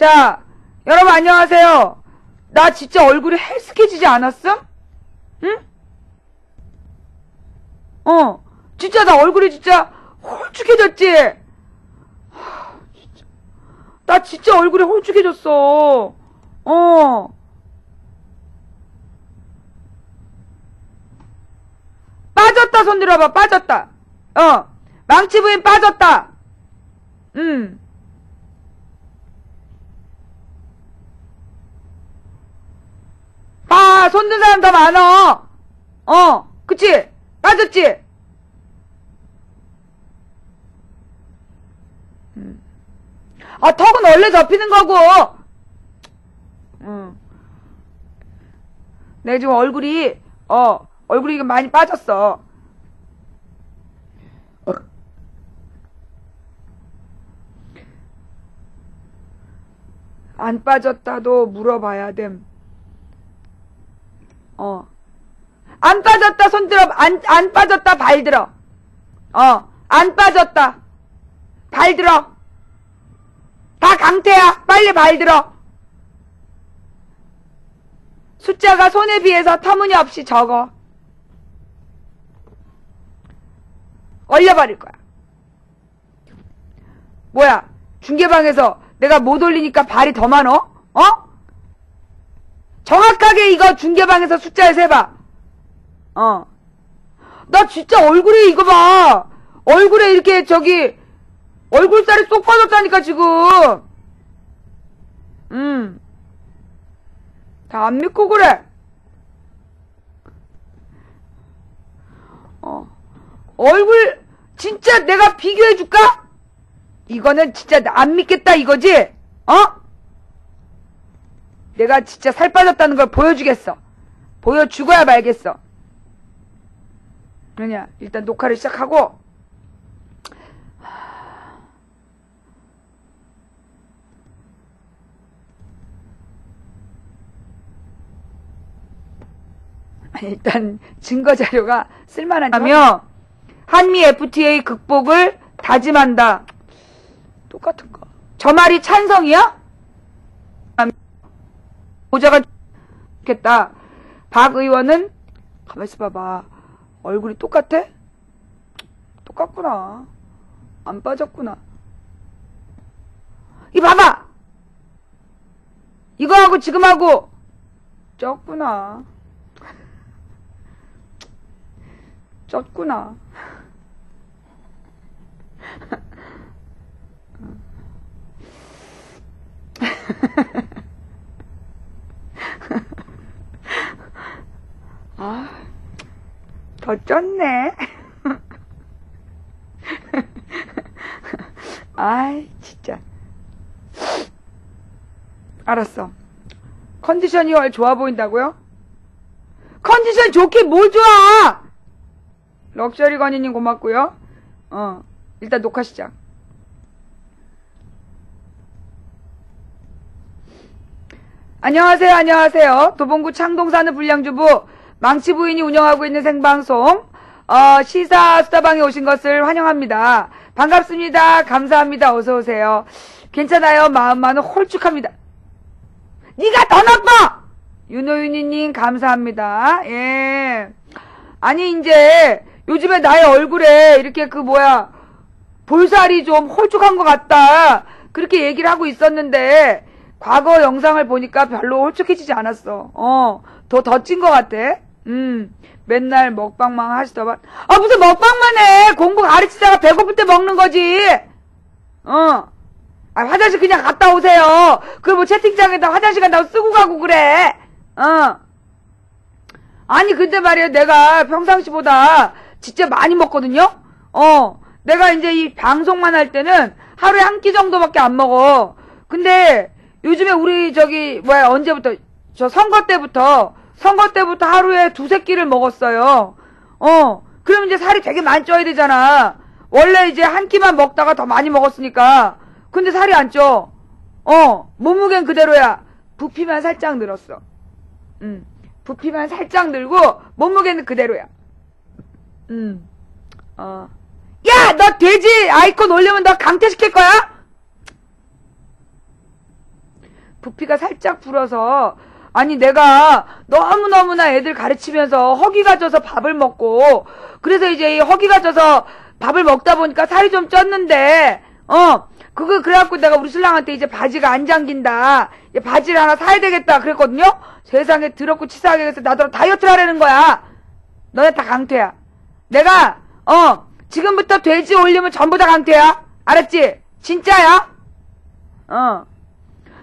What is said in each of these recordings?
자, 여러분 안녕하세요. 나 진짜 얼굴이 헬스케지지 않았음? 응? 진짜 나 얼굴이 진짜 홀쭉해졌지? 진짜. 나 진짜 얼굴이 홀쭉해졌어. 빠졌다 손 들어봐. 빠졌다. 망치 부인 빠졌다. 손 든 사람 더 많어. 그치? 빠졌지? 턱은 원래 접히는 거고. 내 지금 얼굴이 많이 빠졌어. 안 빠졌다도 물어봐야 됨. 안 빠졌다 손 들어. 안 빠졌다 발 들어. 안 빠졌다 발 들어. 다 강태야. 빨리 발 들어. 숫자가 손에 비해서 터무니없이 적어. 얼려버릴 거야. 뭐야, 중계방에서 내가 못 올리니까 발이 더 많어? 정확하게 이거 중계방에서 숫자를 세봐. 나 진짜 얼굴이 이거 봐. 얼굴에 이렇게 얼굴살이 쏙 빠졌다니까 지금. 다 안 믿고 그래. 얼굴 진짜 내가 비교해줄까? 이거는 진짜 안 믿겠다 이거지? 내가 진짜 살 빠졌다는 걸 보여주겠어. 보여주고야 말겠어. 그러냐, 일단 녹화를 시작하고. 일단 증거 자료가 쓸만하냐며, 한미 FTA 극복을 다짐한다. 똑같은 거. 저 말이 찬성이야? 보자가 좋겠다. 박 의원은 가만있어 봐봐. 얼굴이 똑같아? 똑같구나. 안 빠졌구나. 이 봐봐. 이거하고 지금하고 쪘구나. 쪘구나. 더 쪘네. 아이 진짜. 알았어. 컨디션이 좋아 보인다고요? 컨디션 좋게 뭘 좋아? 럭셔리 건이님 고맙고요. 일단 녹화 시작. 안녕하세요. 안녕하세요. 도봉구 창동 사는 불량주부 망치 부인이 운영하고 있는 생방송 시사 수다방에 오신 것을 환영합니다. 반갑습니다. 감사합니다. 어서오세요. 괜찮아요. 마음만은 홀쭉합니다. 니가 더 나빠! 윤호윤이님 감사합니다. 예. 아니 이제 요즘에 나의 얼굴에 이렇게 볼살이 좀 홀쭉한 것 같다 그렇게 얘기를 하고 있었는데 과거 영상을 보니까 별로 홀쭉해지지 않았어. 더 찐 것 같아. 맨날 먹방만 하시더만. 무슨 먹방만 해. 공부 가르치다가 배고플 때 먹는 거지. 화장실 그냥 갔다 오세요. 그걸 채팅창에다 화장실 간다고 쓰고 가고 그래. 아니 근데 말이야, 내가 평상시보다 진짜 많이 먹거든요. 내가 이제 이 방송만 할 때는 하루에 한 끼 정도밖에 안 먹어. 근데 요즘에 우리 언제부터 선거 때부터 하루에 두세 끼를 먹었어요. 그럼 이제 살이 되게 많이 쪄야 되잖아. 원래 이제 한 끼만 먹다가 더 많이 먹었으니까. 근데 살이 안 쪄. 몸무게는 그대로야. 부피만 살짝 늘었어. 부피만 살짝 늘고 몸무게는 그대로야. 야, 너 돼지 아이콘 올리면 너 강퇴시킬 거야? 부피가 살짝 불어서, 아니, 내가 너무너무나 애들 가르치면서 허기가 져서 밥을 먹고, 그래서 이제 이 허기가 져서 밥을 먹다 보니까 살이 좀 쪘는데, 그래갖고 내가 우리 신랑한테 이제 바지가 안 잠긴다. 바지를 하나 사야 되겠다. 그랬거든요? 세상에 더럽고 치사하게 해서 나더러 다이어트를 하라는 거야. 너네 다 강퇴야. 내가, 지금부터 돼지 올리면 전부 다 강퇴야. 알았지? 진짜야?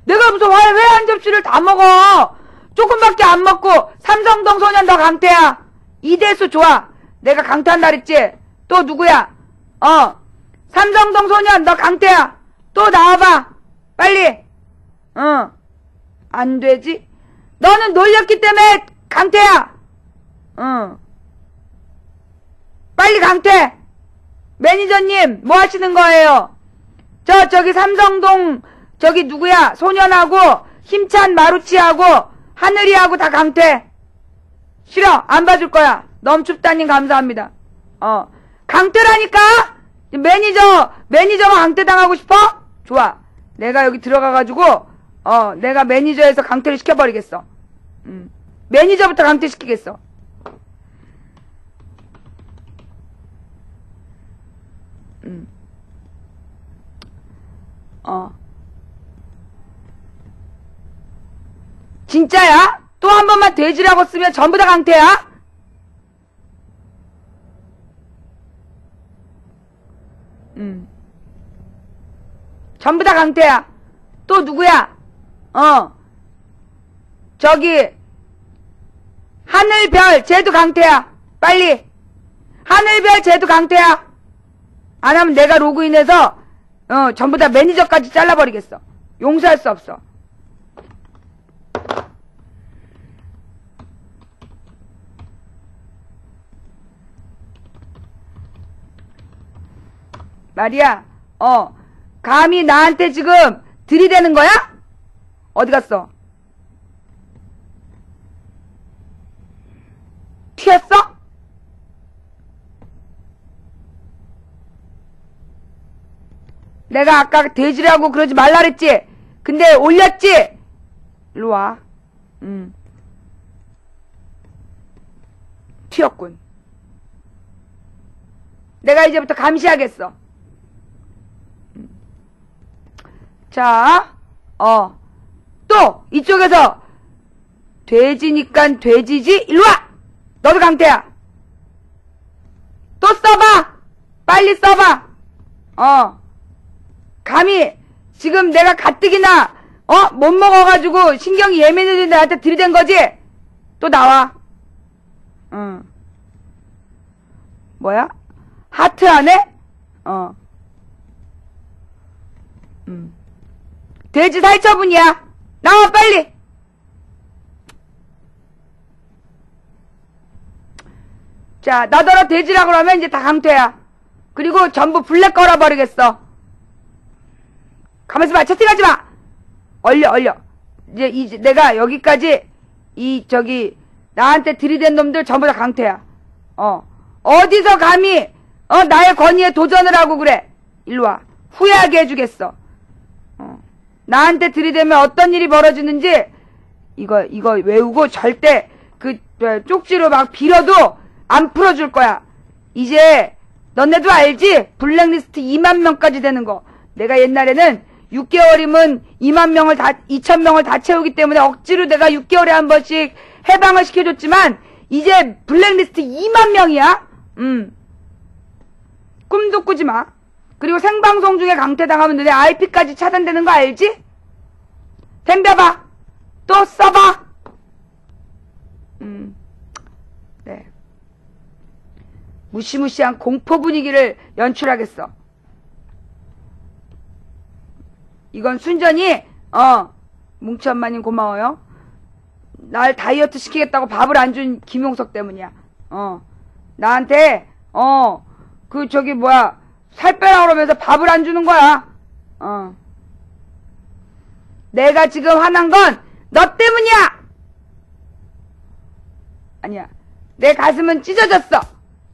내가 무슨 왜 한 접시를 다 먹어? 조금밖에 안 먹고, 삼성동 소년 너 강퇴야. 이대수 좋아. 내가 강퇴한다 그랬지? 또 누구야? 삼성동 소년 너 강퇴야. 또 나와봐. 빨리. 안 되지? 너는 놀렸기 때문에 강퇴야. 빨리 강퇴. 매니저님 뭐 하시는 거예요? 저기 삼성동 저기 누구야? 소년하고 힘찬 마루치하고 하늘이하고 다 강퇴. 싫어. 안 봐줄 거야. 넘춥다님 감사합니다. 강퇴라니까? 매니저가 강퇴당하고 싶어? 좋아. 내가 여기 들어가가지고 내가 매니저에서 강퇴를 시켜버리겠어. 매니저부터 강퇴시키겠어. 진짜야? 또 한 번만 돼지라고 쓰면 전부 다 강퇴야? 전부 다 강퇴야. 또 누구야? 저기 하늘별 쟤도 강퇴야. 빨리. 하늘별 쟤도 강퇴야. 안 하면 내가 로그인해서 전부 다 매니저까지 잘라버리겠어. 용서할 수 없어. 말이야, 감히 나한테 지금 들이대는 거야? 어디 갔어? 튀었어? 내가 아까 돼지라고 그러지 말라 그랬지? 근데 올렸지? 일로 와. 튀었군. 내가 이제부터 감시하겠어. 자, 또 이쪽에서 돼지니깐 돼지지? 일로와! 너도 강태야. 또 써봐. 빨리 써봐. 감히 지금 내가 가뜩이나 못 먹어가지고 신경이 예민해진 나한테 들이댄 거지? 또 나와. 뭐야? 하트 안에? 돼지 살처분이야. 나와 빨리. 자, 나더러 돼지라고 그러면 이제 다 강퇴야. 그리고 전부 블랙 걸어버리겠어. 가만있어 봐. 채팅하지 마. 얼려. 이제 내가 여기까지 나한테 들이댄 놈들 전부 다 강퇴야. 어디서 감히 나의 권위에 도전을 하고 그래. 일로와. 후회하게 해주겠어. 나한테 들이대면 어떤 일이 벌어지는지 이거 외우고 절대 쪽지로 막 빌어도 안 풀어줄 거야. 이제 너네도 알지? 블랙리스트 2만 명까지 되는 거. 내가 옛날에는 6개월이면 2,000명을 다 채우기 때문에 억지로 내가 6개월에 한 번씩 해방을 시켜줬지만 이제 블랙리스트 2만 명이야. 꿈도 꾸지 마. 그리고 생방송 중에 강퇴당하면 너네 IP까지 차단되는 거 알지? 덤벼봐. 또 써봐. 네. 무시무시한 공포 분위기를 연출하겠어. 이건 순전히 뭉치엄마님 고마워요. 날 다이어트 시키겠다고 밥을 안 준 김용석 때문이야. 나한테 살 빼라 그러면서 밥을 안 주는 거야. 내가 지금 화난 건 너 때문이야. 아니야. 내 가슴은 찢어졌어.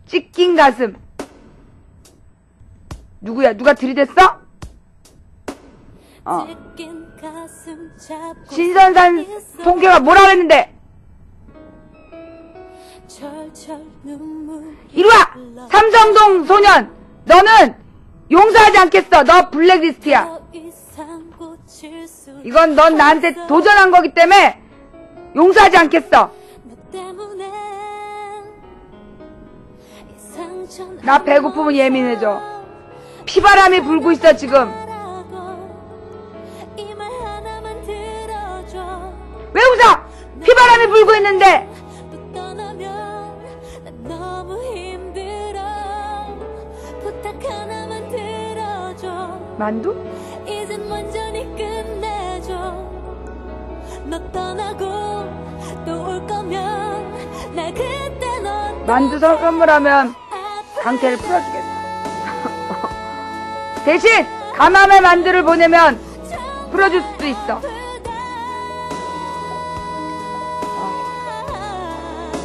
찢긴 가슴. 누구야? 누가 들이댔어? 신선산 통계가 뭐라 그랬는데? 이리와! 삼성동 소년! 너는 용서하지 않겠어! 너 블랙리스트야! 이건 넌 나한테 도전한 거기 때문에 용서하지 않겠어! 나 배고프면 예민해져. 피바람이 불고 있어 지금. 왜 웃어? 피바람이 불고 있는데. 만두? 이젠 완전히 끝내줘. 너 떠나고 또 올 거면 나 그때 너 만두 선물하면 강태를 풀어주겠어. 대신 가마메 만두를 보내면 풀어줄 수도 있어.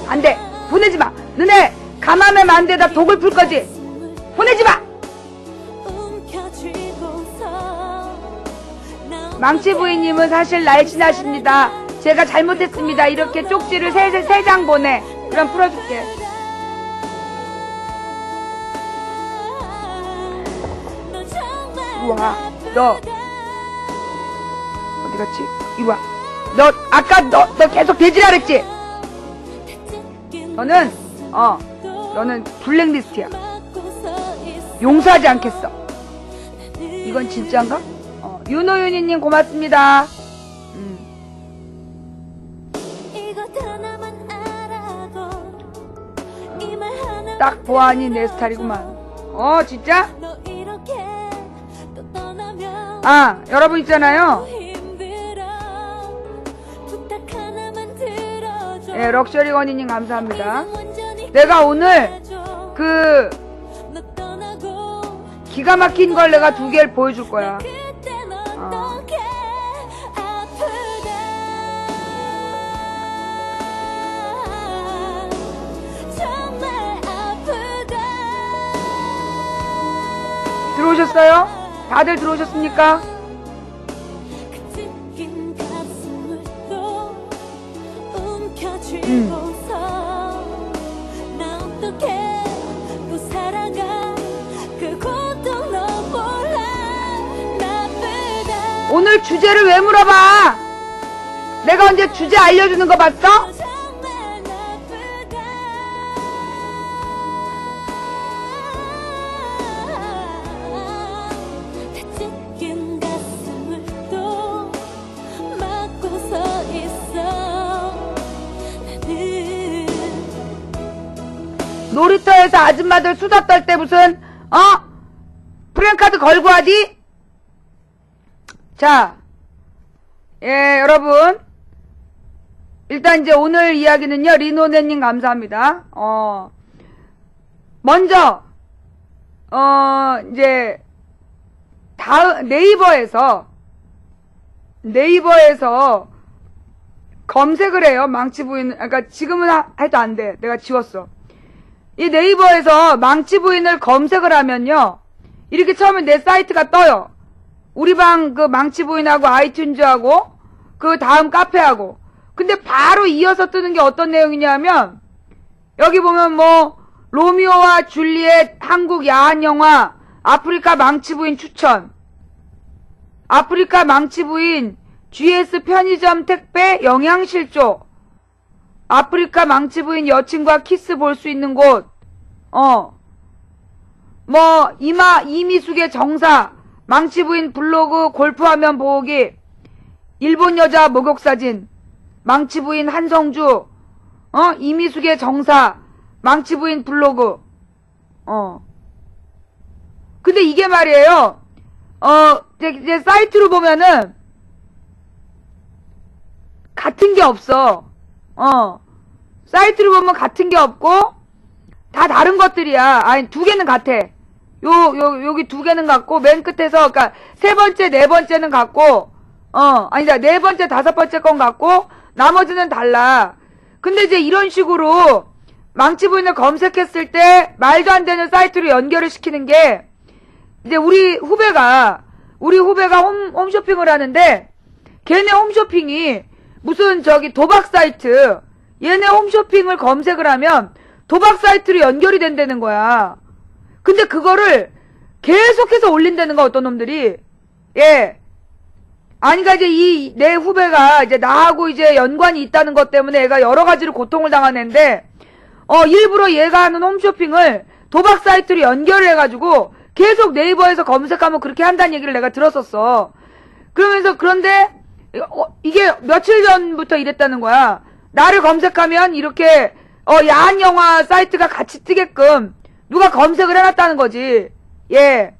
안돼, 보내지마. 너네 가마메 만두에다 독을 풀 거지? 보내지마. 망치 부인님은 사실 날씬하십니다. 제가 잘못했습니다. 이렇게 쪽지를 세 장 보내. 그럼 풀어줄게. 우와, 너 어디 갔지? 이리 와. 너 아까 너 계속 돼지라랬지? 너는 블랙리스트야. 용서하지 않겠어. 이건 진짜인가? 윤호윤이님 고맙습니다. 딱 보아하니 내 스타일이구만. 진짜? 여러분 있잖아요. 네, 럭셔리건이님 감사합니다. 내가 오늘 기가 막힌 걸 내가 2개를 보여줄 거야. 들어오셨어요? 다들 들어오셨습니까? 오늘 주제를 왜 물어봐? 내가 언제 주제 알려주는 거 봤어? 놀이터에서 아줌마들 수다 떨 때 무슨 프랭카드 걸고 하디? 자, 여러분 일단 이제 오늘 이야기는요, 리노네님 감사합니다. 먼저 이제 네이버에서 검색을 해요. 망치 부인. 그러니까 지금은 해도 안 돼. 내가 지웠어. 이 네이버에서 망치 부인을 검색을 하면요, 이렇게 처음에 내 사이트가 떠요. 우리 방 망치 부인하고 아이튠즈하고 그 다음 카페하고. 근데 바로 이어서 뜨는 게 어떤 내용이냐면, 여기 보면 로미오와 줄리엣 한국 야한 영화, 아프리카 망치 부인 추천, 아프리카 망치 부인 GS 편의점 택배 영양실조, 아프리카 망치 부인 여친과 키스 볼 수 있는 곳, 이미숙의 정사, 망치 부인 블로그 골프화면 보기, 일본 여자 목욕사진, 망치 부인 한성주, 이미숙의 정사, 망치 부인 블로그, 근데 이게 말이에요, 제 사이트로 보면은, 같은 게 없어. 사이트로 보면 같은 게 없고, 다 다른 것들이야. 아니, 2개는 같아. 여기 2개는 같고, 맨 끝에서, 그니까, 3번째, 4번째는 같고, 아니다, 4번째, 5번째 건 같고, 나머지는 달라. 근데 이제 이런 식으로, 망치 부인을 검색했을 때, 말도 안 되는 사이트로 연결을 시키는 게, 이제 우리 후배가, 우리 후배가 홈쇼핑을 하는데, 걔네 홈쇼핑이 무슨 도박 사이트, 얘네 홈쇼핑을 검색을 하면 도박 사이트로 연결이 된다는 거야. 근데 그거를 계속해서 올린다는 거야, 어떤 놈들이. 예. 아니, 그니까 이제 내 후배가 이제 나하고 이제 연관이 있다는 것 때문에 얘가 여러 가지로 고통을 당하는데, 일부러 얘가 하는 홈쇼핑을 도박 사이트로 연결을 해가지고 계속 네이버에서 검색하면 그렇게 한다는 얘기를 내가 들었었어. 그런데, 이게 며칠 전부터 이랬다는 거야. 나를 검색하면 이렇게, 야한 영화 사이트가 같이 뜨게끔 누가 검색을 해놨다는 거지. 예.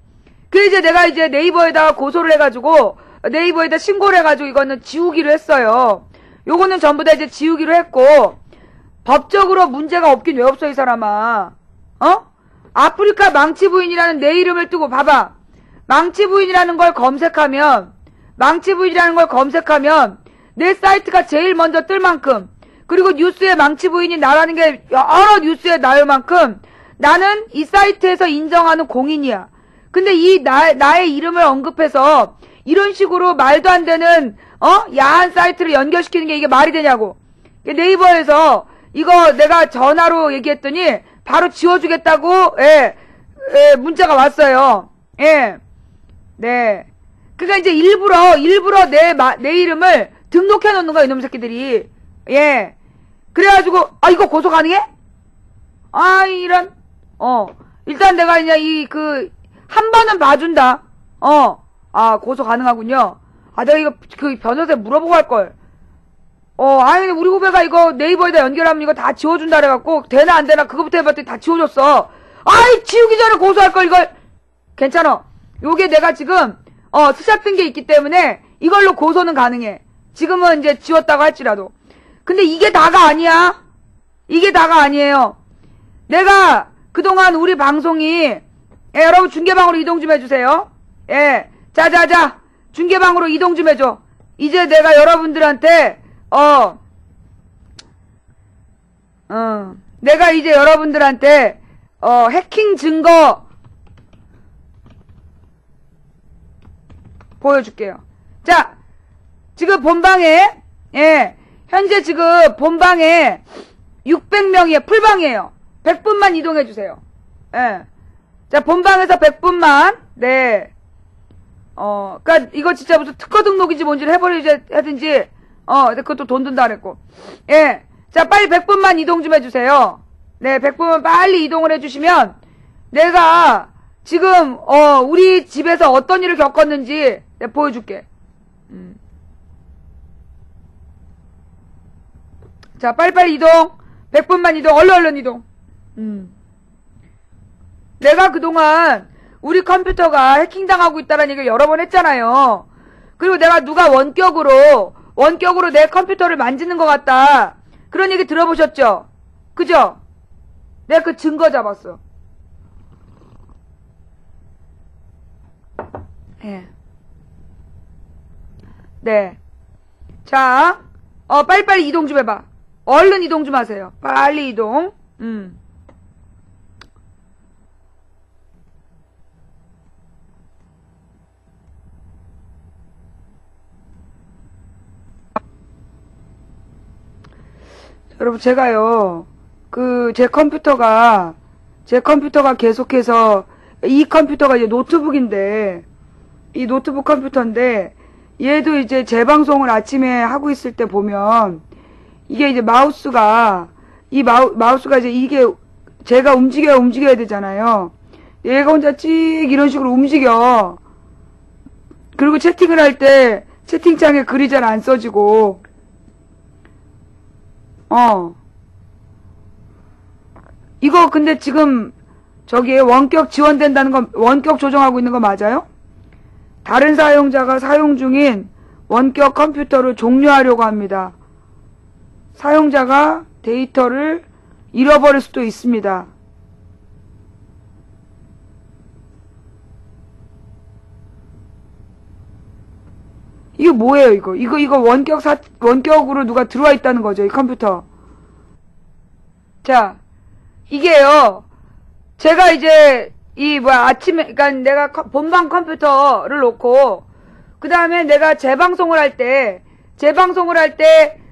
이제 내가 이제 네이버에다가 고소를 해가지고, 네이버에다 신고를 해가지고 이거는 지우기로 했어요. 요거는 전부 다 이제 지우기로 했고, 법적으로 문제가 없긴 왜 없어, 이 사람아. 아프리카 망치부인이라는 내 이름을 뜨고, 봐봐. 망치부인이라는 걸 검색하면, 내 사이트가 제일 먼저 뜰 만큼, 그리고 뉴스에 망치부인이 나라는 게 여러 뉴스에 나올 만큼, 나는 이 사이트에서 인정하는 공인이야. 근데 나의 이름을 언급해서, 이런 식으로 말도 안 되는, 야한 사이트를 연결시키는 게 이게 말이 되냐고. 네이버에서, 이거 내가 전화로 얘기했더니, 바로 지워주겠다고, 문자가 왔어요. 예. 네. 그니까 이제 일부러 내 이름을 등록해 놓는 거야, 이놈 새끼들이. 예. 그래가지고, 이거 고소 가능해? 이런. 일단 내가 그냥 한 번은 봐준다. 고소 가능하군요. 내가 이거 변호사에 물어보고 할걸. 아니, 우리 후배가 이거 네이버에다 연결하면 이거 다 지워준다 그래갖고, 되나 안 되나 그거부터 해봤더니 다 지워줬어. 지우기 전에 고소할걸, 이걸. 괜찮아. 요게 내가 지금, 스샷 뜬 게 있기 때문에, 이걸로 고소는 가능해. 지금은 이제 지웠다고 할지라도. 근데 이게 다가 아니야. 이게 다가 아니에요. 내가, 그동안 우리 방송이, 여러분 중계방으로 이동 좀 해주세요. 예. 자. 중계방으로 이동 좀 해줘. 이제 내가 여러분들한테, 내가 이제 여러분들한테, 해킹 증거, 보여줄게요. 자, 지금 본방에, 현재 지금 본방에 600명이에요. 풀방이에요. 100분만 이동해주세요. 예. 자, 본방에서 100분만, 네. 그니까 이거 진짜 무슨 특허 등록인지 뭔지를 하든지, 그것도 돈 든다 그랬고. 예. 자, 빨리 100분만 이동 좀 해주세요. 네, 100분만 빨리 이동을 해주시면, 내가 지금, 우리 집에서 어떤 일을 겪었는지, 내가 보여줄게. 자, 빨리빨리 이동. 100분만 이동. 얼른 이동. 내가 그동안 우리 컴퓨터가 해킹당하고 있다는 얘기를 여러 번 했잖아요. 그리고 내가 누가 원격으로 내 컴퓨터를 만지는 것 같다. 그런 얘기 들어보셨죠? 그죠? 내가 그 증거 잡았어. 예. 네. 자, 빨리빨리 이동 좀 해봐. 얼른 이동 좀 하세요. 빨리 이동. 여러분, 제가요, 제 컴퓨터가 계속해서, 이 컴퓨터가 이제 노트북인데, 이 노트북 컴퓨터인데, 얘도 이제 재방송을 아침에 하고 있을 때 보면, 이게 이제 마우스가 이제 이게, 제가 움직여야 되잖아요. 얘가 혼자 찍, 이런 식으로 움직여. 그리고 채팅을 할 때, 채팅창에 글이 잘 안 써지고, 이거 근데 지금 저기에 원격 지원된다는 건 원격 조정하고 있는 거 맞아요? 다른 사용자가 사용 중인 원격 컴퓨터를 종료하려고 합니다. 사용자가 데이터를 잃어버릴 수도 있습니다. 이거 뭐예요, 이거? 이거 원격으로 누가 들어와 있다는 거죠, 이 컴퓨터. 자, 이게요, 제가 이제, 아침에, 그니까 내가 본방 컴퓨터를 놓고, 그 다음에 내가 재방송을 할 때,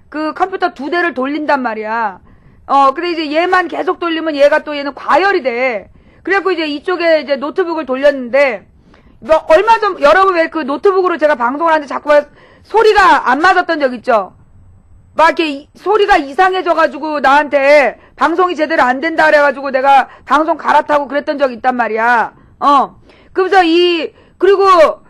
그 컴퓨터 2대를 돌린단 말이야. 근데 이제 얘만 계속 돌리면 얘는 과열이 돼. 그래갖고 이제 이쪽에 이제 노트북을 돌렸는데, 얼마 전, 여러분 왜 그 노트북으로 제가 방송을 하는데 자꾸 소리가 안 맞았던 적 있죠? 막 이렇게 소리가 이상해져가지고 나한테 방송이 제대로 안 된다 그래가지고 내가 방송 갈아타고 그랬던 적 있단 말이야. 그래서 그리고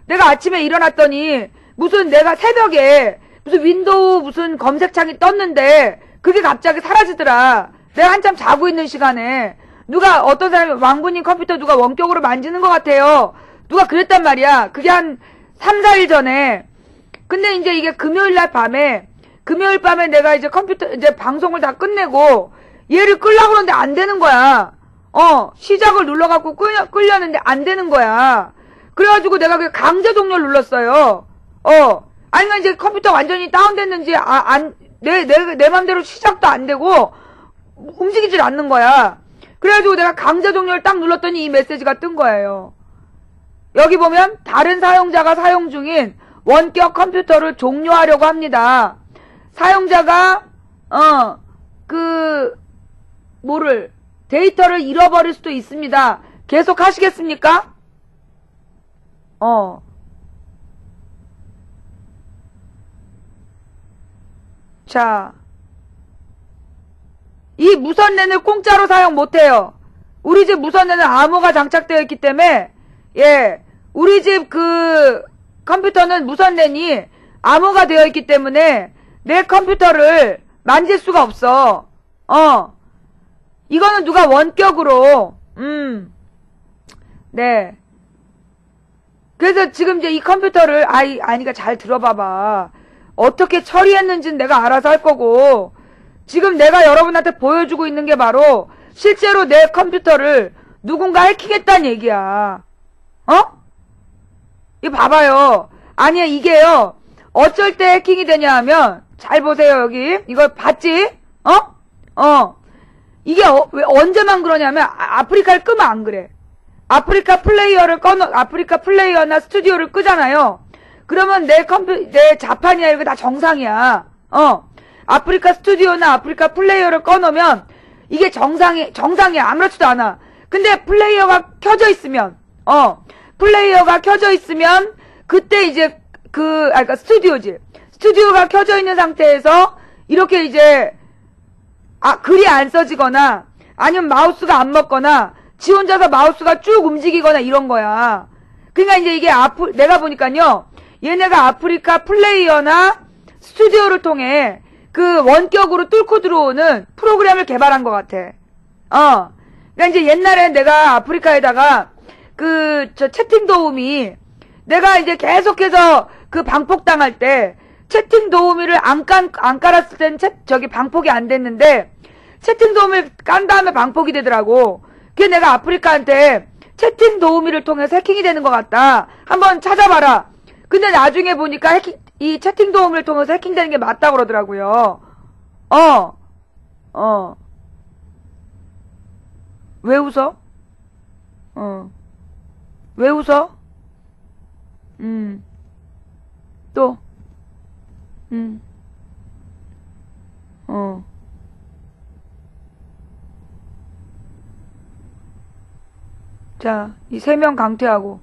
내가 아침에 일어났더니 무슨 내가 새벽에 무슨 윈도우 무슨 검색창이 떴는데 그게 갑자기 사라지더라. 내가 한참 자고 있는 시간에 어떤 사람이 왕군님 컴퓨터 누가 원격으로 만지는 것 같아요. 누가 그랬단 말이야. 그게 한 3, 4일 전에. 근데 이제 이게 금요일 밤에 내가 이제 방송을 다 끝내고 얘를 끌려고 그러는데 안 되는 거야. 시작을 눌러갖고 끌려는데 안 되는 거야. 그래가지고 내가 그 강제 종료를 눌렀어요. 아니면 이제 컴퓨터 완전히 다운됐는지, 내 맘대로 시작도 안 되고, 움직이질 않는 거야. 그래가지고 내가 강제 종료를 딱 눌렀더니 이 메시지가 뜬 거예요. 여기 보면, 다른 사용자가 사용 중인 원격 컴퓨터를 종료하려고 합니다. 사용자가, 데이터를 잃어버릴 수도 있습니다. 계속 하시겠습니까? 자, 이 무선랜을 공짜로 사용 못해요. 우리 집 무선랜은 암호가 장착되어 있기 때문에, 우리 집 컴퓨터는 무선랜이 암호가 되어 있기 때문에 내 컴퓨터를 만질 수가 없어. 이거는 누가 원격으로, 네. 그래서 지금 이제 이 컴퓨터를, 아니가 잘 들어봐봐. 어떻게 처리했는지는 내가 알아서 할 거고, 지금 내가 여러분한테 보여주고 있는 게 바로, 실제로 내 컴퓨터를 누군가 해킹했다는 얘기야. 이거 봐봐요. 아니야, 이게요. 어쩔 때 해킹이 되냐 하면, 잘 보세요, 여기. 이거 봤지? 이게 왜 언제만 그러냐면, 아프리카를 끄면 안 그래. 아프리카 플레이어나 스튜디오를 끄잖아요. 그러면 내 자판이야, 이거 다 정상이야. 아프리카 스튜디오나 아프리카 플레이어를 꺼놓으면, 이게 정상이야. 아무렇지도 않아. 근데 플레이어가 켜져 있으면, 그때 이제, 그러니까 스튜디오지. 스튜디오가 켜져 있는 상태에서, 이렇게 이제, 글이 안 써지거나, 아니면 마우스가 안 먹거나, 지 혼자서 마우스가 쭉 움직이거나 이런 거야. 그러니까 이제 이게 내가 보니까요, 얘네가 아프리카 플레이어나 스튜디오를 통해 그 원격으로 뚫고 들어오는 프로그램을 개발한 것 같아. 그러니까 이제 옛날에 내가 아프리카에다가 채팅 도우미, 내가 이제 계속해서 그 방폭당할 때, 채팅 도우미를 안 깔았을 땐 방폭이 안 됐는데, 채팅 도우미를 깐 다음에 방폭이 되더라고. 그게 내가 아프리카한테 채팅 도우미를 통해서 해킹이 되는 것 같다. 한번 찾아봐라. 근데 나중에 보니까 이 채팅 도우미를 통해서 해킹되는 게 맞다 그러더라고요. 왜 웃어? 왜 웃어? 또. 자, 이 3명 강퇴하고,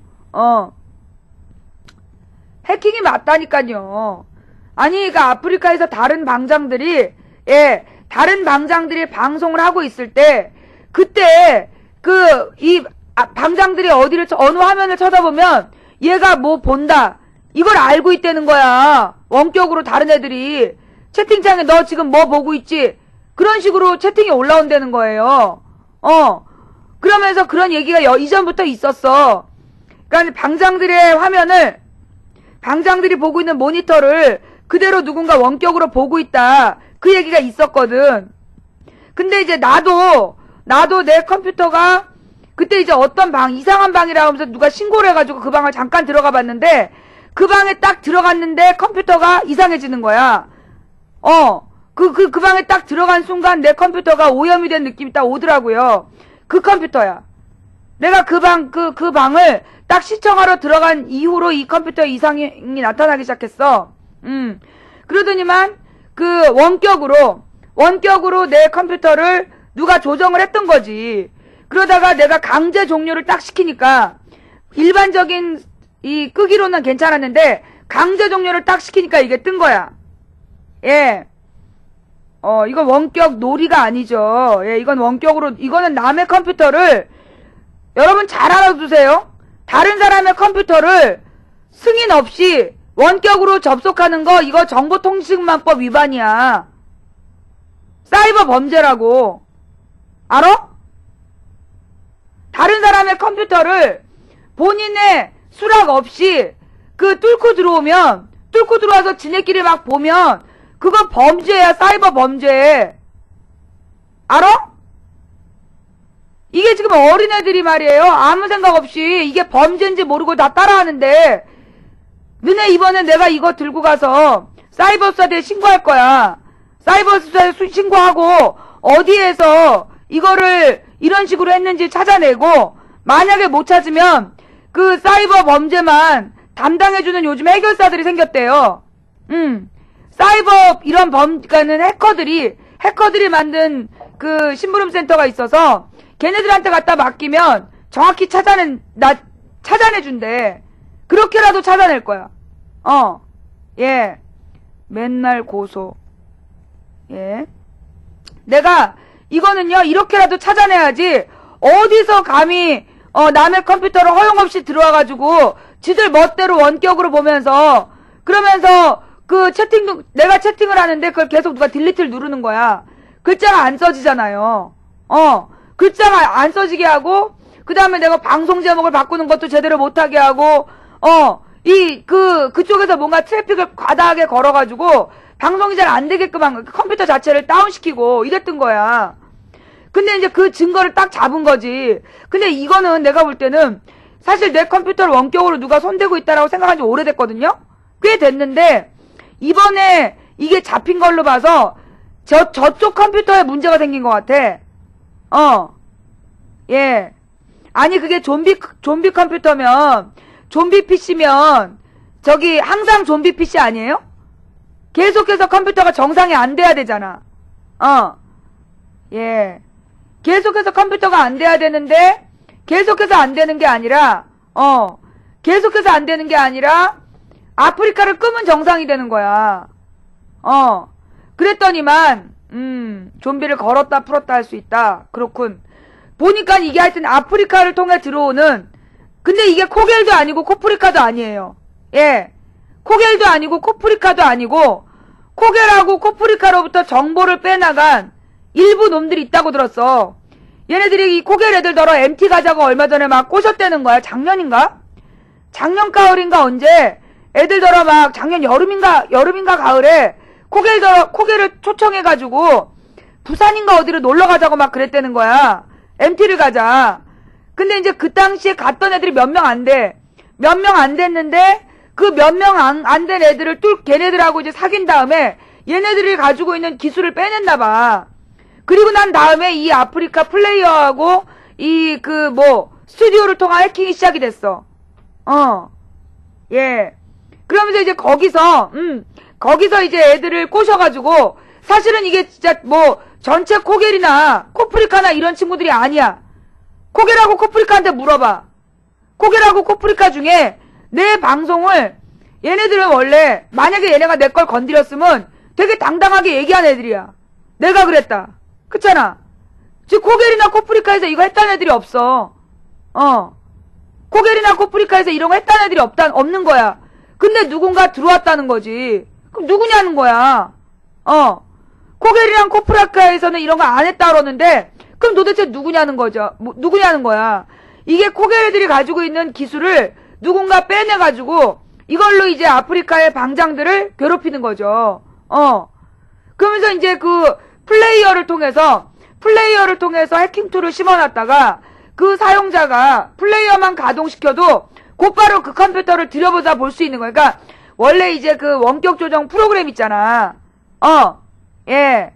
해킹이 맞다니까요. 아니, 그러니까 아프리카에서 다른 방장들이 방송을 하고 있을 때, 그때, 방장들이 어느 화면을 쳐다보면, 얘가 뭐 본다. 이걸 알고 있다는 거야. 원격으로 다른 애들이. 채팅창에 너 지금 뭐 보고 있지? 그런 식으로 채팅이 올라온다는 거예요. 그러면서 그런 얘기가 이전부터 있었어. 그러니까 방장들이 보고 있는 모니터를 그대로 누군가 원격으로 보고 있다. 그 얘기가 있었거든. 근데 이제 나도 내 컴퓨터가 그때 이제 이상한 방이라고 하면서 누가 신고를 해가지고 그 방을 잠깐 들어가 봤는데, 그 방에 딱 들어갔는데 컴퓨터가 이상해지는 거야. 그 방에 딱 들어간 순간 내 컴퓨터가 오염이 된 느낌이 딱 오더라고요. 그 컴퓨터야. 내가 그 방을 딱 시청하러 들어간 이후로 이 컴퓨터에 이상이 나타나기 시작했어. 그러더니만 그 원격으로 내 컴퓨터를 누가 조정을 했던 거지. 그러다가 내가 강제 종료를 딱 시키니까 일반적인 이 끄기로는 괜찮았는데 강제 종료를 딱 시키니까 이게 뜬 거야. 예. 이건 원격 놀이가 아니죠. 예, 이건 원격으로, 이거는 남의 컴퓨터를, 여러분 잘 알아두세요. 다른 사람의 컴퓨터를 승인 없이 원격으로 접속하는 거, 이거 정보통신망법 위반이야. 사이버 범죄라고. 알아? 다른 사람의 컴퓨터를 본인의 수락 없이 뚫고 들어와서 지네끼리 막 보면 그건 범죄야. 사이버 범죄. 알아? 이게 지금 어린애들이 말이에요. 아무 생각 없이 이게 범죄인지 모르고 다 따라하는데 너네 이번에 내가 이거 들고 가서 사이버수사대에 신고할 거야. 사이버수사대에 신고하고 어디에서 이거를 이런 식으로 했는지 찾아내고 만약에 못 찾으면 그 사이버 범죄만 담당해주는 요즘 해결사들이 생겼대요. 사이버 이런 그러니까는 해커들이 만든 그 심부름센터가 있어서 걔네들한테 갖다 맡기면 정확히 찾아내준대. 그렇게라도 찾아낼 거야. 예. 맨날 고소. 예. 내가 이거는요, 이렇게라도 찾아내야지, 어디서 감히, 남의 컴퓨터를 허용없이 들어와가지고, 지들 멋대로 원격으로 보면서, 그러면서, 내가 채팅을 하는데, 그걸 계속 누가 딜리트를 누르는 거야. 글자가 안 써지잖아요. 글자가 안 써지게 하고, 그 다음에 내가 방송 제목을 바꾸는 것도 제대로 못하게 하고, 그쪽에서 뭔가 트래픽을 과다하게 걸어가지고, 방송이 잘 안 되게끔 한 컴퓨터 자체를 다운시키고, 이랬던 거야. 근데 이제 그 증거를 딱 잡은 거지. 근데 이거는 내가 볼 때는 사실 내 컴퓨터를 원격으로 누가 손대고 있다라고 생각한 지 오래됐거든요? 꽤 됐는데 이번에 이게 잡힌 걸로 봐서 저쪽 컴퓨터에 문제가 생긴 것 같아. 예. 아니 그게 좀비 컴퓨터면 좀비 PC면 저기 항상 좀비 PC 아니에요? 계속해서 컴퓨터가 정상이 안 돼야 되잖아. 예. 계속해서 컴퓨터가 안 돼야 되는데, 계속해서 안 되는 게 아니라, 아프리카를 끄면 정상이 되는 거야. 그랬더니만, 좀비를 걸었다 풀었다 할 수 있다. 그렇군. 보니까 이게 하여튼 아프리카를 통해 들어오는, 근데 이게 코겔도 아니고 코프리카도 아니에요. 예. 코겔도 아니고 코프리카도 아니고, 코겔하고 코프리카로부터 정보를 빼나간, 일부 놈들이 있다고 들었어. 얘네들이 이 코겔 애들더러 MT 가자고 얼마 전에 막 꼬셨다는 거야. 작년인가? 작년 가을인가 언제 애들더러 막 작년 여름인가 가을에 코겔을 초청해가지고 부산인가 어디로 놀러 가자고 막 그랬다는 거야. MT를 가자. 근데 이제 그 당시에 갔던 애들이 몇 명 안 돼. 몇 명 안 됐는데 그 몇 명 안 된 애들을 걔네들하고 이제 사귄 다음에 얘네들이 가지고 있는 기술을 빼냈나 봐. 그리고 난 다음에 이 아프리카 플레이어하고 스튜디오를 통한 해킹이 시작이 됐어. 예. 그러면서 이제 거기서 이제 애들을 꼬셔가지고 사실은 이게 진짜 전체 코겔이나 코프리카나 이런 친구들이 아니야. 코겔하고 코프리카한테 물어봐. 코겔하고 코프리카 중에 내 방송을 얘네들은 원래 만약에 얘네가 내 걸 건드렸으면 되게 당당하게 얘기한 애들이야. 내가 그랬다. 그렇잖아. 지금 코겔이나 코프리카에서 이거 했다는 애들이 없어. 코겔이나 코프리카에서 이런 거 했다는 애들이 없는 거야. 근데 누군가 들어왔다는 거지. 그럼 누구냐는 거야. 코겔이랑 코프리카에서는 이런 거 안 했다 그러는데 그럼 도대체 누구냐는 거죠. 누구냐는 거야. 이게 코겔들이 가지고 있는 기술을 누군가 빼내가지고 이걸로 이제 아프리카의 방장들을 괴롭히는 거죠. 그러면서 이제 플레이어를 통해서 해킹 툴을 심어놨다가 그 사용자가 플레이어만 가동시켜도 곧바로 그 컴퓨터를 들여보자 볼 수 있는 거야. 그러니까 원래 이제 원격 조정 프로그램 있잖아. 예.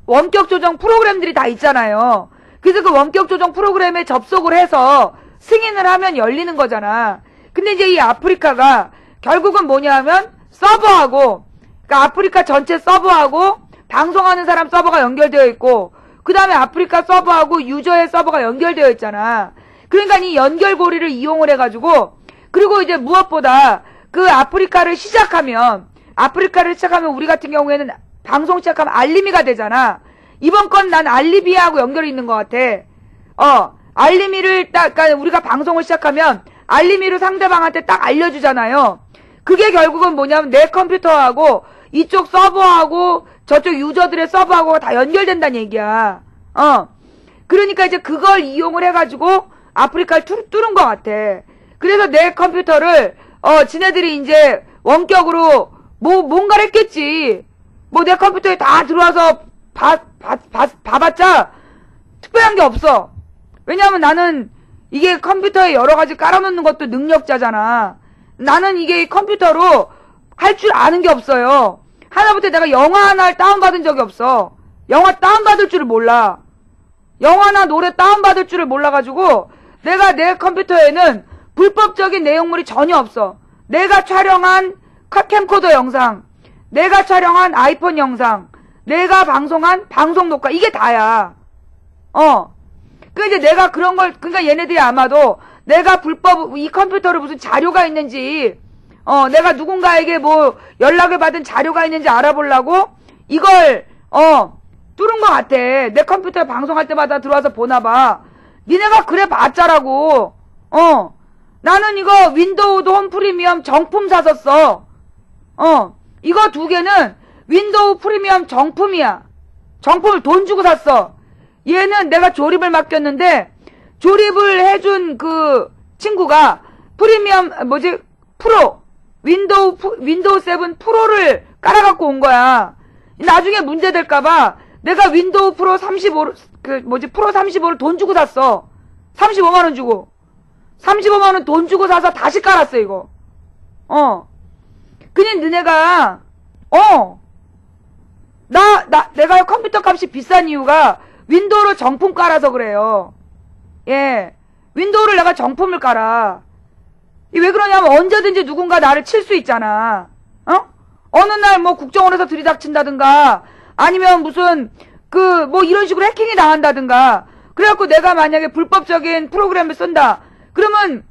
원격 조정 프로그램들이 다 있잖아요. 그래서 그 원격 조정 프로그램에 접속을 해서 승인을 하면 열리는 거잖아. 근데 이제 이 아프리카가 결국은 뭐냐면 서버하고, 그러니까 아프리카 전체 서버하고 방송하는 사람 서버가 연결되어 있고, 그 다음에 아프리카 서버하고 유저의 서버가 연결되어 있잖아. 그러니까 이 연결고리를 이용을 해가지고, 그리고 이제 무엇보다 그 아프리카를 시작하면 우리 같은 경우에는 방송 시작하면 알림이가 되잖아. 이번 건 난 알림이하고 연결이 있는 것 같아. 알림이를 딱, 그러니까 우리가 방송을 시작하면 알림이로 상대방한테 딱 알려주잖아요. 그게 결국은 뭐냐면 내 컴퓨터하고 이쪽 서버하고 저쪽 유저들의 서버하고 다 연결된다는 얘기야. 그러니까 이제 그걸 이용을 해가지고 아프리카를 뚫은 것 같아. 그래서 내 컴퓨터를, 지네들이 이제 원격으로 뭔가를 했겠지. 내 컴퓨터에 다 들어와서 봐봤자 특별한 게 없어. 왜냐면 나는 이게 컴퓨터에 여러 가지 깔아놓는 것도 능력자잖아. 나는 이게 컴퓨터로 할 줄 아는 게 없어요. 하다못해 내가 영화 하나를 다운받은 적이 없어. 영화 다운받을 줄을 몰라. 영화나 노래 다운받을 줄을 몰라가지고 내가 내 컴퓨터에는 불법적인 내용물이 전혀 없어. 내가 촬영한 캠코더 영상, 내가 촬영한 아이폰 영상, 내가 방송한 방송 녹화, 이게 다야. 그 이제 내가 그런 걸, 그러니까 얘네들이 아마도 내가 이 컴퓨터로 무슨 자료가 있는지, 내가 누군가에게 연락을 받은 자료가 있는지 알아보려고 이걸, 뚫은 것 같아. 내 컴퓨터에 방송할 때마다 들어와서 보나봐. 니네가 그래 봤자라고. 나는 이거 윈도우도 홈 프리미엄 정품 샀었어. 이거 두 개는 윈도우 프리미엄 정품이야. 정품을 돈 주고 샀어. 얘는 내가 조립을 맡겼는데, 조립을 해준 그 친구가 프리미엄, 프로. 윈도우 7 프로를 깔아갖고 온 거야. 나중에 문제될까봐 내가 윈도우 프로 35, 프로 35를 돈 주고 샀어. 35만원 주고. 35만원 돈 주고 사서 다시 깔았어, 이거. 그냥 너네가, 내가 컴퓨터 값이 비싼 이유가 윈도우로 정품 깔아서 그래요. 예. 윈도우를 내가 정품을 깔아. 왜 그러냐면 언제든지 누군가 나를 칠 수 있잖아. 어느 날 국정원에서 들이닥친다든가, 아니면 무슨, 이런 식으로 해킹이 당한다든가, 그래갖고 내가 만약에 불법적인 프로그램을 쓴다. 그러면,